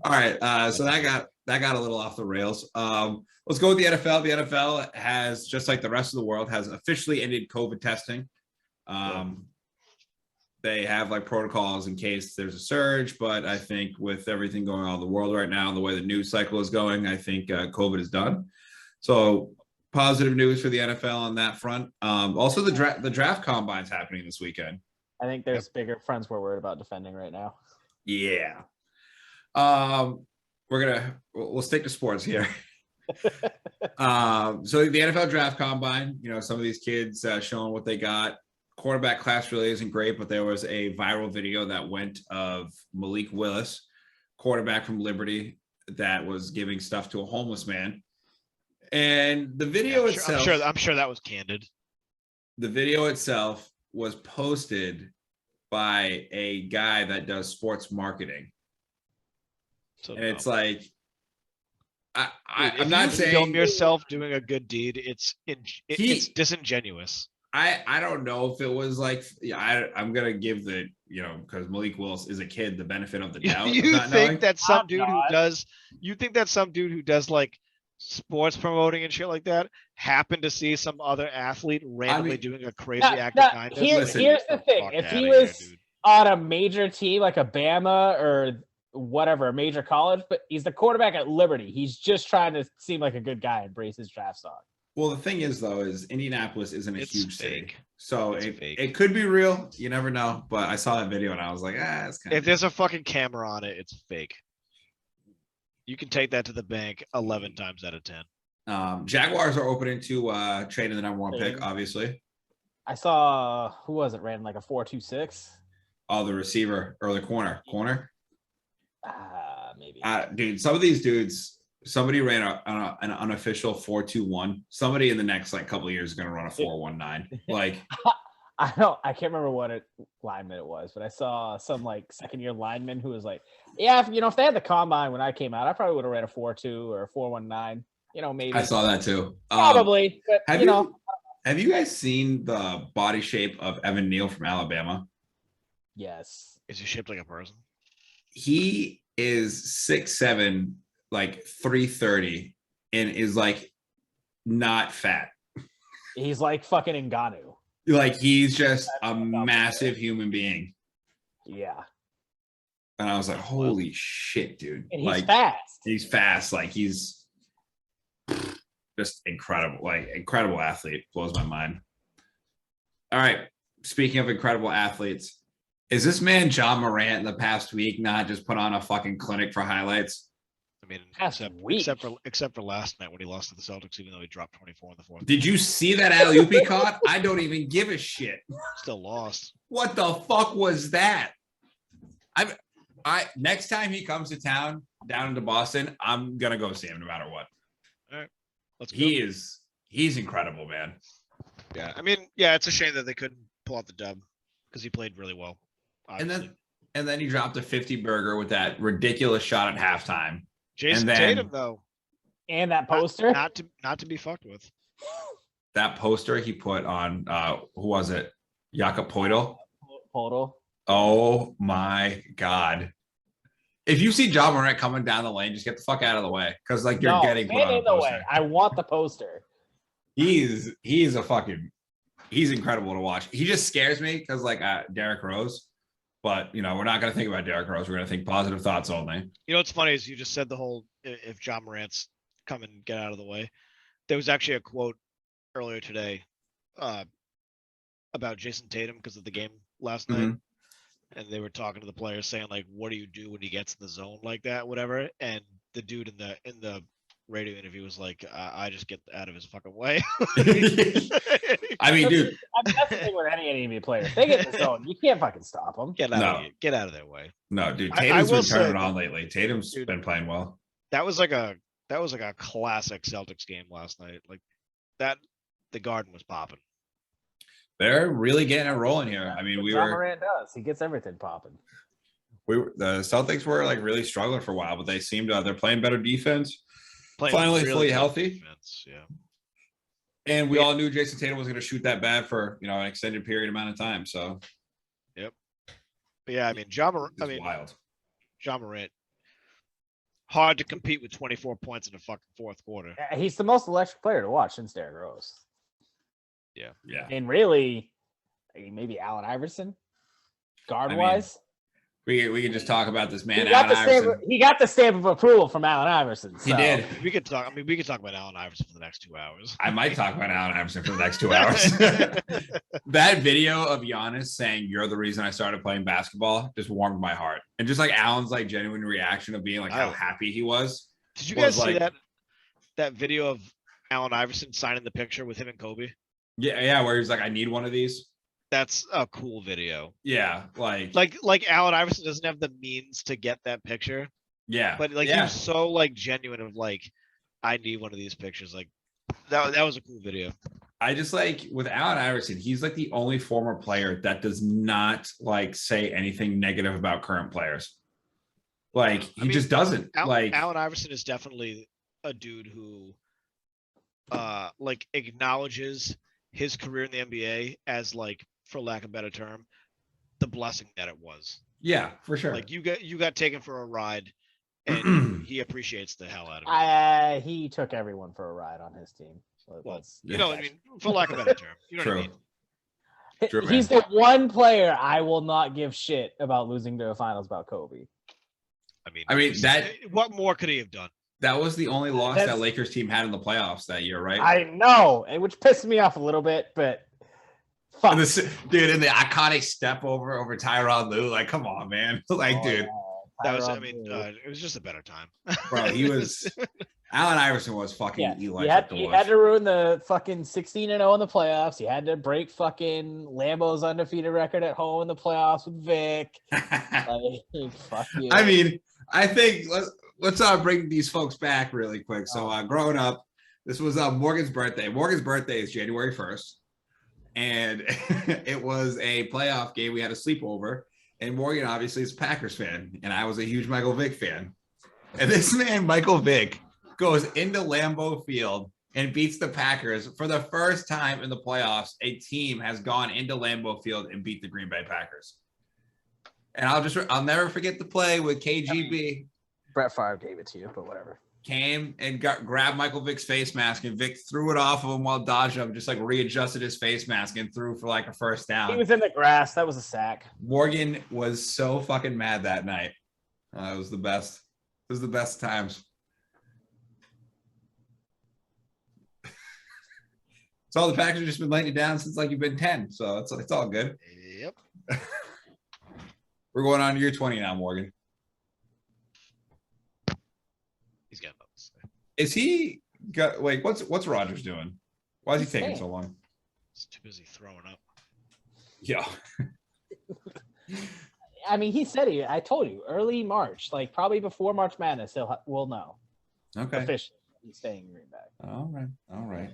All right, so that got a little off the rails. Let's go with the NFL. The NFL has, just like the rest of the world, has officially ended COVID testing. They have like protocols in case there's a surge, but I think with everything going on in the world right now, the way the news cycle is going, I think COVID is done. So positive news for the NFL on that front. Also, the draft combine's happening this weekend. I think there's bigger fronts we're worried about defending right now. Yeah. We'll stick to sports here. So the NFL draft combine, some of these kids showing what they got. Quarterback class really isn't great, but there was a viral video that went of Malik Willis, quarterback from Liberty, that was giving stuff to a homeless man. And the video itself, I'm sure that was candid. The video itself was posted by a guy that does sports marketing. So and it's like, I'm not not saying film yourself doing a good deed. It's disingenuous. I don't know if it was like, I'm gonna give the because Malik Willis is a kid, the benefit of the doubt. You think that some dude who does like sports promoting and shit like that happened to see some other athlete randomly doing a crazy act of kindness? Here's the thing: if he was on a major team like a Bama or whatever, a major college, but he's the quarterback at Liberty. He's just trying to seem like a good guy and brace his draft stock. Well, the thing is, though, is Indianapolis isn't a huge city, so it's it could be real. You never know. But I saw that video and I was like, it's kind of. If there's a fucking camera on it, it's fake. You can take that to the bank 11 times out of 10. Jaguars are opening to trade in the number 1 pick, obviously. I saw who was it ran like a 4.26. Oh, the receiver or the corner. Maybe. Dude, some of these dudes. Somebody ran an unofficial 4.21. Somebody in the next couple of years is going to run a 4.19. Like, I can't remember what lineman it was, but I saw some like second-year lineman who was like, yeah, if they had the combine when I came out, I probably would have ran a 4.2 or a 4.19. Maybe. I saw that too. Probably, but have you guys seen the body shape of Evan Neal from Alabama? Yes. Is he shaped like a person? He is 6'7", like 330, and is like not fat. He's like fucking Ngannou. Like he's just a massive human being. Yeah. And I was like, holy shit, dude. And he's like fast. He's fast. Like he's just incredible. Like incredible athlete. Blows my mind. All right. Speaking of incredible athletes, is this man John Moran in the past week not just put on a fucking clinic for highlights? I mean, except for last night when he lost to the Celtics, even though he dropped 24 in the fourth. Did you see that alley-oop he caught? I don't even give a shit. Still lost. What the fuck was that? Next time he comes to town, down into Boston, I'm gonna go see him no matter what. All right, let's go. He's incredible, man. Yeah, I mean, yeah, it's a shame that they couldn't pull out the dub because he played really well. Obviously. And then he dropped a 50 burger with that ridiculous shot at halftime. Jason Tatum, though, and that poster, not to be fucked with. That poster he put on, who was it? Jakob Poeltl. Oh my god! If you see John Moran coming down the lane, just get the fuck out of the way, because like you're getting put on a poster. Way. I want the poster. He's incredible to watch. He just scares me because like Derrick Rose. But, we're not going to think about Derrick Rose. We're going to think positive thoughts only. What's funny is you just said the whole, if John Morant's come and get out of the way. There was actually a quote earlier today about Jason Tatum because of the game last night. And they were talking to the players saying, like, what do you do when he gets in the zone like that, whatever. And the dude in the radio interview was like, I just get out of his fucking way. I mean, dude. That's the thing with any NBA player. If they get in the zone, you can't fucking stop them. Get out of their way. No, dude. Tatum's been turning on lately. Tatum's been playing well. That was like a classic Celtics game last night. Like that, the Garden was popping. They're really getting it rolling here. I mean, John Morant does. He gets everything popping. The Celtics were like really struggling for a while, but they seemed they're playing better defense. Finally really fully healthy. Defense, yeah. And we all knew Jason Tatum was going to shoot that bad for an extended period amount of time. So, yep. But yeah, I mean, wild. John Morant, hard to compete with 24 points in the fucking fourth quarter. He's the most electric player to watch since Derrick Rose. Yeah. And really, maybe Allen Iverson, guard wise. We can just talk about this man. He got the stamp of approval from Allen Iverson. So. He did. We could talk about Allen Iverson for the next 2 hours. I might talk about Allen Iverson for the next 2 hours. That video of Giannis saying "You're the reason I started playing basketball" just warmed my heart, and just like Allen's like genuine reaction of being like how happy he was. Did you guys see that video of Allen Iverson signing the picture with him and Kobe? Yeah, where he's like, "I need one of these." That's a cool video. Yeah, like Allen Iverson doesn't have the means to get that picture. Yeah, but he was so like genuine of like, I need one of these pictures. Like that was a cool video. I just like with Allen Iverson, he's like the only former player that does not like say anything negative about current players. Like he just doesn't. Allen Iverson is definitely a dude who, like acknowledges his career in the NBA as like, for lack of a better term, the blessing that it was. Yeah, for sure. Like you got taken for a ride, and he appreciates the hell out of it. He took everyone for a ride on his team. Well, I mean, for lack of a better term, you know what I mean. True, he's the one player I will not give shit about losing to the finals about Kobe. I mean that. What more could he have done? That was the only loss that Lakers team had in the playoffs that year, right? I know, which pissed me off a little bit, but fuck. Dude, in the iconic step over Tyronn Lue, like, come on, man. Like, dude. That was, it was just a better time. Bro, he was Allen Iverson was fucking electric. He had to ruin the fucking 16-0 in the playoffs. He had to break fucking Lambeau's undefeated record at home in the playoffs with Vic. Fuck you. I mean, I think let's bring these folks back really quick. So growing up, this was Morgan's birthday. Morgan's birthday is January 1st. and it was a playoff game. We had a sleepover, and Morgan obviously is a Packers fan, and I was a huge Michael Vick fan. And this man, Michael Vick, goes into Lambeau Field and beats the Packers for the first time in the playoffs. A team has gone into Lambeau Field and beat the Green Bay Packers. And I'll never forget the play with KGB. Brett Favre gave it to you, but whatever. Came and grabbed Michael Vick's face mask, and Vick threw it off of him while dodging him, just like readjusted his face mask and threw for like a first down. He was in the grass. That was a sack. Morgan was so fucking mad that night. It was the best. It was the best times. So the Packers have just been letting you down since like you've been 10. So it's all good. Yep. We're going on to year 20 now, Morgan. He's got nothing to say. Is he got wait, what's Rodgers doing? Why is he taking so long? He's too busy throwing up. Yeah. I mean, he said I told you, early March, like probably before March Madness, we'll know. Okay. Officially, he's staying in Green Bay. All right.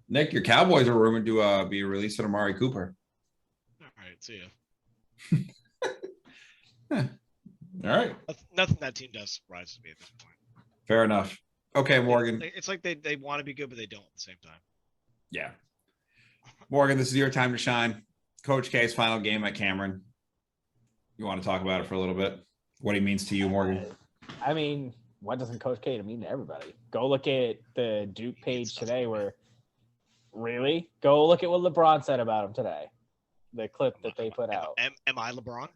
Nick, your Cowboys are rumored to be releasing Amari Cooper. All right, see ya. All right. Nothing that team does surprises me at this point. Fair enough. Okay, Morgan. It's like they want to be good, but they don't at the same time. Yeah. Morgan, this is your time to shine. Coach K's final game at Cameron. You want to talk about it for a little bit? What he means to you, Morgan? I mean, what doesn't Coach K mean to everybody? Go look at the Duke page today where really? Go look at what LeBron said about him today. The clip that they put out. Am I LeBron?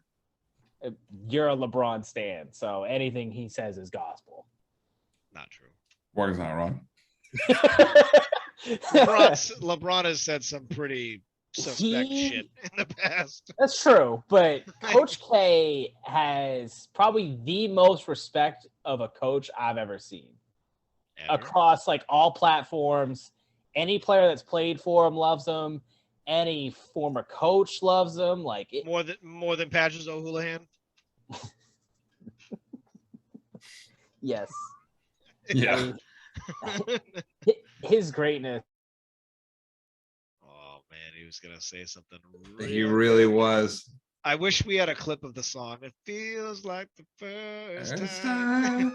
You're a LeBron stan, so anything he says is gospel. Not true. Morgan's not wrong. LeBron has said some pretty suspect shit in the past. That's true, but Coach K has probably the most respect of a coach I've ever seen. Across like all platforms. Any player that's played for him loves him. Any former coach loves him. Like more than Patches O'Houlihan. Yes. Yeah. I mean, his greatness. Oh man, he was gonna say something. He really was. I wish we had a clip of the song. It feels like the first time.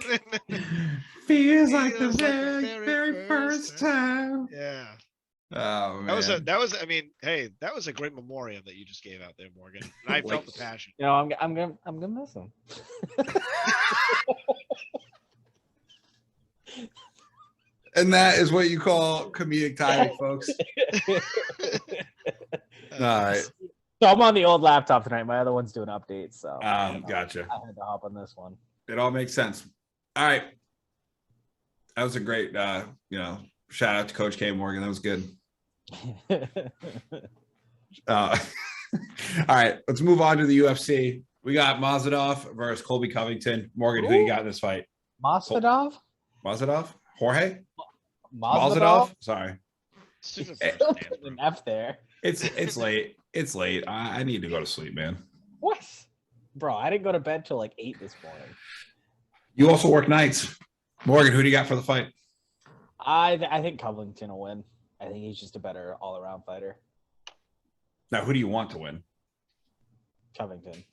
Feels like the very first time. Yeah. Oh man. That was. I mean, hey, that was a great memoriam that you just gave out there, Morgan. And I felt the passion. You know, I'm gonna miss him. And that is what you call comedic timing, folks. All right. So I'm on the old laptop tonight. My other one's doing updates, so Gotcha. I had to hop on this one. It all makes sense. All right. That was a great shout out to Coach K Morgan. That was good. All right, let's move on to the UFC. We got Mazadov versus Colby Covington. Morgan, who you got in this fight? Mazadov? Jorge? Mazadov? Sorry. An F there. It's late. It's late. I need to go to sleep, man. What? Bro, I didn't go to bed till like 8 this morning. You also work nights. Morgan, who do you got for the fight? I think Covington will win. I think he's just a better all-around fighter. Now, who do you want to win? Covington.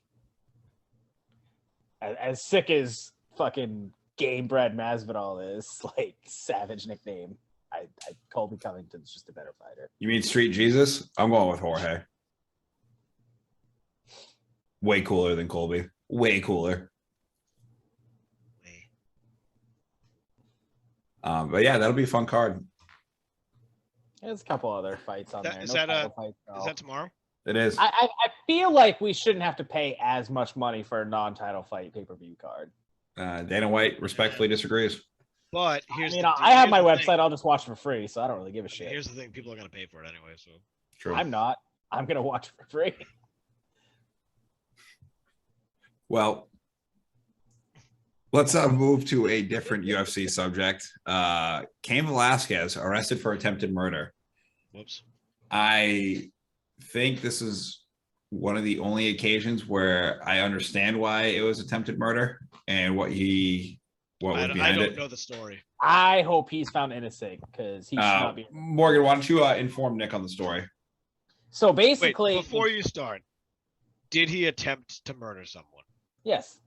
As sick as fucking game-bred Masvidal is, like, savage nickname, Colby Covington's just a better fighter. You mean Street Jesus? I'm going with Jorge. Way cooler than Colby. Way cooler. But yeah, that'll be a fun card. There's a couple other fights on there. Is that tomorrow? It is. I feel like we shouldn't have to pay as much money for a non-title fight pay-per-view card. Dana White respectfully disagrees. But I have my website. I'll just watch it for free, so I don't really give a shit. Here's the thing: people are gonna pay for it anyway. So true. I'm not. I'm gonna watch it for free. Well, let's move to a different UFC subject. Cain Velasquez arrested for attempted murder. Whoops. I think this is one of the only occasions where I understand why it was attempted murder and what was behind it. I don't know the story. I hope he's found innocent because he should not be. Morgan, why don't you inform Nick on the story? So Wait, basically, before you start, did he attempt to murder someone? yes,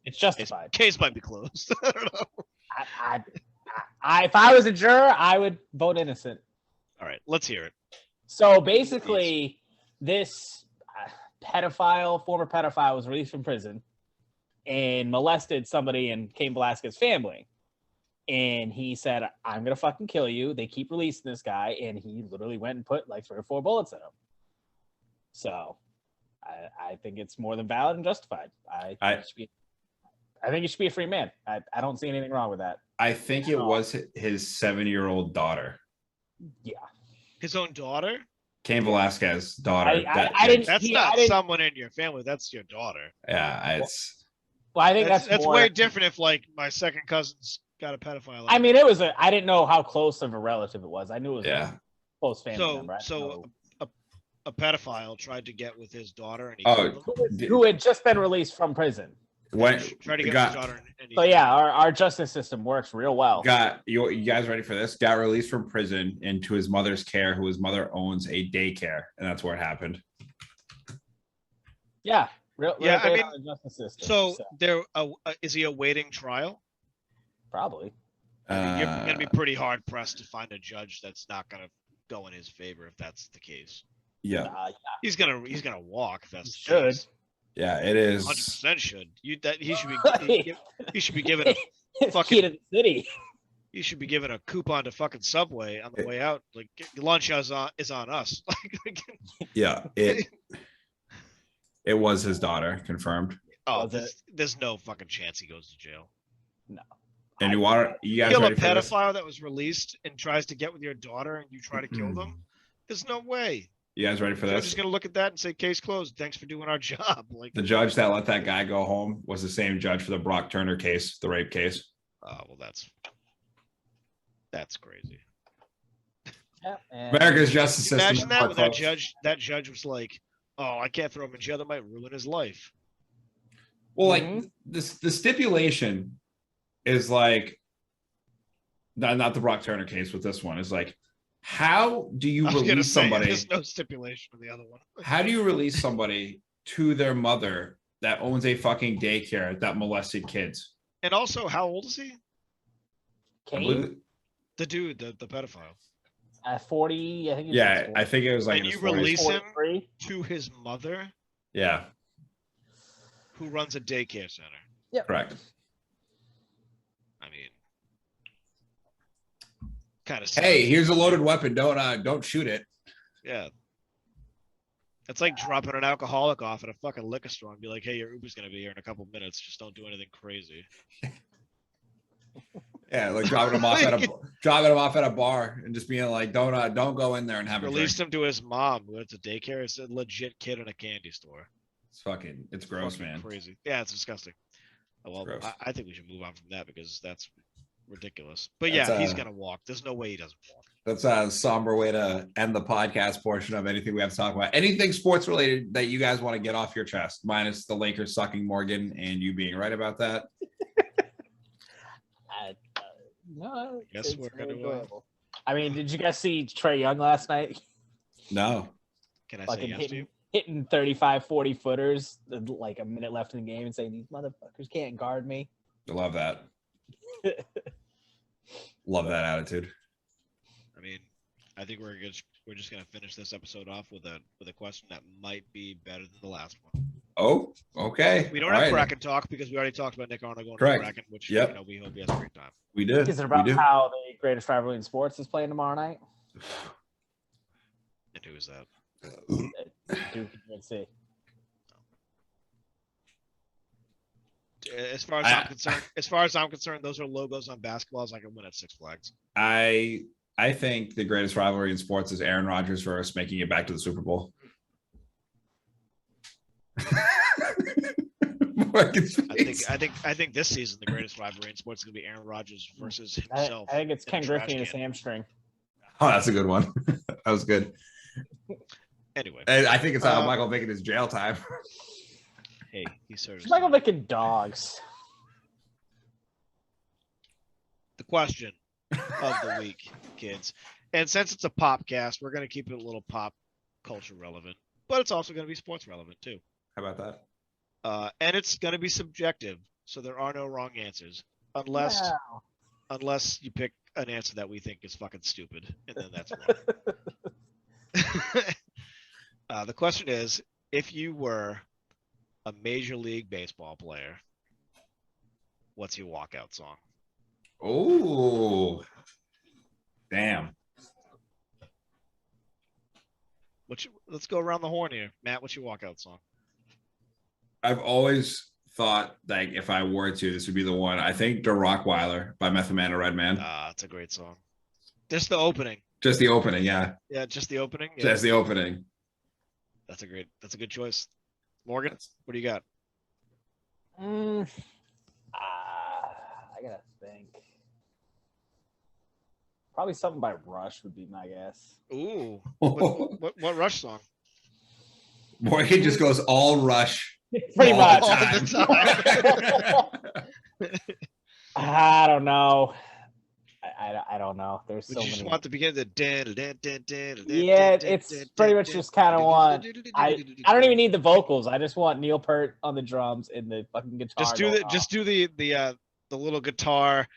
it's justified. Case might be closed. I don't know. If I was a juror, I would vote innocent. All right, let's hear it. So basically, this former pedophile, was released from prison and molested somebody in Cain Velasquez's family. And he said, I'm going to fucking kill you. They keep releasing this guy. And he literally went and put like 3 or 4 bullets in him. So I think it's more than valid and justified. I think he should be a free man. I don't see anything wrong with that. I think it was his 7-year-old daughter. Yeah. His own daughter? Cain Velasquez's daughter. I didn't. That's not someone in your family. That's your daughter. Yeah, it's. Well, I think that's more, way different. If like my second cousin's got a pedophile. I mean, it was I didn't know how close of a relative it was. I knew it was a close family member. So a pedophile tried to get with his daughter, and who had just been released from prison. Tried to get with his daughter. So yeah, our justice system works real well. You guys ready for this? Got released from prison into his mother's care, who his mother owns a daycare, and that's where it happened. Yeah, I mean, the justice system. So there is he awaiting trial? Probably. You're going to be pretty hard pressed to find a judge that's not going to go in his favor if that's the case. Yeah, he's gonna walk. If that's the case. Yeah, it is. 100% should. He should be given a fucking key to the city. You should be given a coupon to fucking Subway on the way out. Like lunch is on us. Yeah, it was his daughter, confirmed. Oh, there's no fucking chance he goes to jail. No. And you guys kill a ready for pedophile that was released and tries to get with your daughter, and you try to kill them? There's no way. You guys ready for this? I'm just gonna look at that and say, "Case closed. Thanks for doing our job." Like the judge that let that guy go home was the same judge for the Brock Turner case, the rape case. Oh well, that's crazy. Yeah, America's justice system. Imagine that when that judge was like, "Oh, I can't throw him in jail. That might ruin his life." Well, like the stipulation is like not the Brock Turner case with this one is like, how do you release somebody? There's no stipulation for the other one. How do you release somebody to their mother that owns a fucking daycare that molested kids? And also, how old is he? The dude, the pedophile. 40, I think. I think it was like. And you release him to his mother. Yeah. Who runs a daycare center? Yeah. Correct. I mean, kind of. Hey, here's a loaded weapon. Don't shoot it. Yeah. It's like dropping an alcoholic off at a fucking liquor store and be like, "Hey, your Uber's gonna be here in a couple minutes. Just don't do anything crazy." Yeah, like dropping him off at a bar and just being like, "Don't go in there and have Released him to his mom, who it's a daycare. It's a legit kid in a candy store. It's gross, man. Crazy. Yeah, it's disgusting. Well, gross. I think we should move on from that because that's ridiculous. But yeah, he's gonna walk. There's no way he doesn't walk. That's a somber way to end the podcast portion of anything we have to talk about. Anything sports related that you guys want to get off your chest, minus the Lakers sucking Morgan and you being right about that. No, guess we're gonna. I mean, did you guys see Trae Young last night? No. Can I say yes to you? Hitting 35, 40 footers, like a minute left in the game, and saying these motherfuckers can't guard me. I love that. Love that attitude. I mean, I think we're just gonna finish this episode off with a question that might be better than the last one. Oh, okay. We don't have Kraken talk because we already talked about Nick Arnold going to Kraken, which we hope he has a great time. We did. Is it about how the greatest rivalry in sports is playing tomorrow night? And who is that? Duke and UNC. As far as I'm concerned, those are logos on basketballs I can win at Six Flags. I think the greatest rivalry in sports is Aaron Rodgers versus making it back to the Super Bowl. I think this season the greatest rivalry in sports is going to be Aaron Rodgers versus himself. I think it's Ken Griffey and his hamstring. Oh, that's a good one. That was good. Anyway, I think it's Michael Vick in his jail time. Hey, he serves. Michael Vick and dogs. The question of the week, kids, and since it's a popcast, we're going to keep it a little culture relevant, but it's also going to be sports relevant too. How about that? And it's going to be subjective, so there are no wrong answers, unless you pick an answer that we think is fucking stupid, and then that's wrong. The question is, if you were a Major League Baseball player, what's your walkout song? Oh, damn. Let's go around the horn here. Matt, what's your walkout song? I've always thought like if I were to, this would be the one. I think "Der Rockweiler" by Method Man and Redman. It's a great song. Just the opening. Just the opening, yeah. Yeah, just the opening. Yeah. Just the opening. That's a good choice. Morgan, what do you got? I gotta think. Probably something by Rush would be my guess. Ooh, what Rush song? Morgan just goes all Rush. Pretty much. All the time. I don't know. I don't know. There's Would so you many. just want to begin the Yeah, it's pretty much just kind of want. I don't even need the vocals. I just want Neil Peart on the drums and the fucking guitar. Just do the little guitar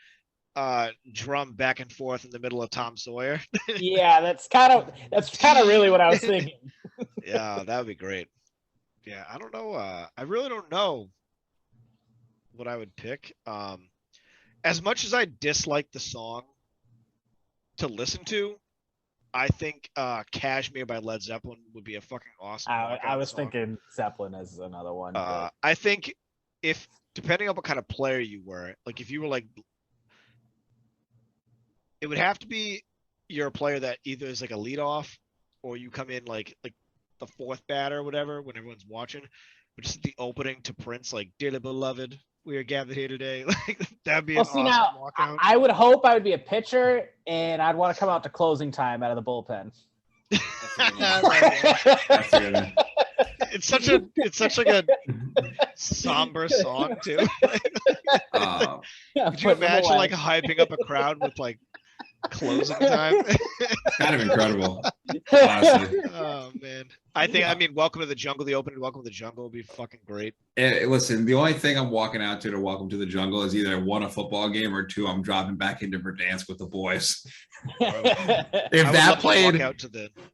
drum back and forth in the middle of Tom Sawyer. Yeah, that's kind of really what I was thinking. Yeah, that would be great. Yeah, I don't know. I really don't know what I would pick. As much as I dislike the song to listen to, I think Cashmere by Led Zeppelin would be a fucking awesome. I was thinking Zeppelin as another one. I think if depending on what kind of player you were, like if you were like, it would have to be you're a player that either is like a leadoff or you come in like the fourth batter or whatever when everyone's watching, but just the opening to Prince, like "Dearly Beloved, we are gathered here today." Like that'd be an awesome walkout. I would hope I would be a pitcher and I'd want to come out to closing time out of the bullpen. That's a good one. It's such like a somber song too. Could you imagine like hyping up a crowd with like closing time? Kind of incredible, honestly. Oh man, I mean, Welcome to the Jungle. The opening, Welcome to the Jungle, would be fucking great. Listen, the only thing I'm walking out to Welcome to the Jungle is either one, a football game, or two, I'm dropping back into Verdansk with the boys. If that played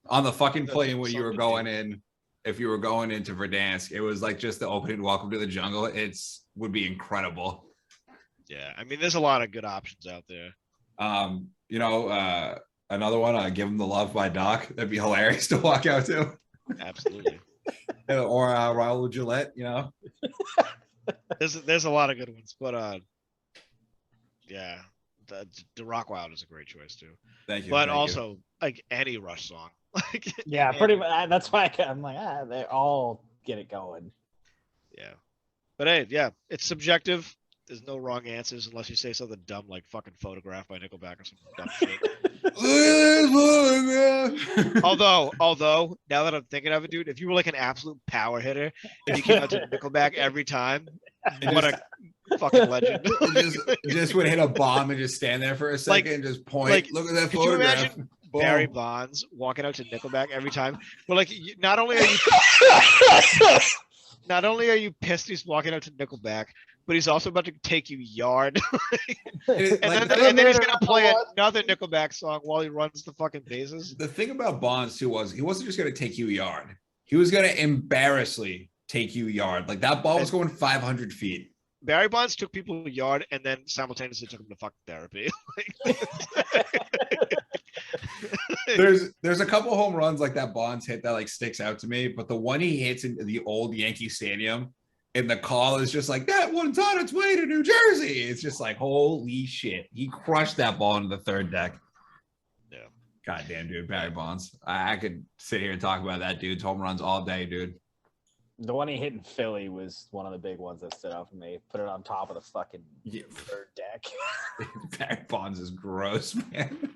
on the fucking plane when you were going in, if you were going into Verdansk, it was like just the opening Welcome to the Jungle. Would be incredible. Yeah, I mean, there's a lot of good options out there. Another one, Give 'Em the Love by Doc. That'd be hilarious to walk out to. Absolutely. Or Raul Gillette, There's a lot of good ones, but yeah, the Rockwilder is a great choice too. Thank you. But also like any Rush song. Like yeah, pretty much. That's why I'm like, they all get it going. Yeah. But hey, yeah, it's subjective. There's no wrong answers unless you say something dumb like fucking Photograph by Nickelback or some dumb shit. although now that I'm thinking of it, dude, if you were like an absolute power hitter and you came out to Nickelback every time, what a fucking legend. just would hit a bomb and just stand there for a second and just point. Like, look at that photograph. You imagine Barry Bonds walking out to Nickelback every time? But like, not only are you pissed he's walking out to Nickelback, but he's also about to take you yard. and then he's gonna play another Nickelback song while he runs the fucking bases. The thing about Bonds too was he wasn't just gonna take you yard. He was gonna embarrassingly take you yard. Like that ball was going 500 feet. Barry Bonds took people yard and then simultaneously took them to fucking therapy. There's a couple home runs like that Bonds hit that like sticks out to me, but the one he hits in the old Yankee Stadium and the call is just like, that one's on its way to New Jersey. It's just like, holy shit. He crushed that ball into the third deck. Yeah. Goddamn, dude. Barry Bonds. I could sit here and talk about that dude's home runs all day, dude. The one he hit in Philly was one of the big ones that stood out for me. Put it on top of the fucking third deck. Barry Bonds is gross, man.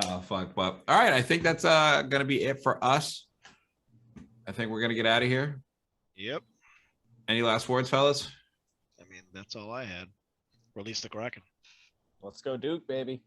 Oh, fuck. But all right. I think that's going to be it for us. I think we're going to get out of here. Yep. Any last words, fellas? I mean, that's all I had. Release the Kraken. Let's go Duke, baby.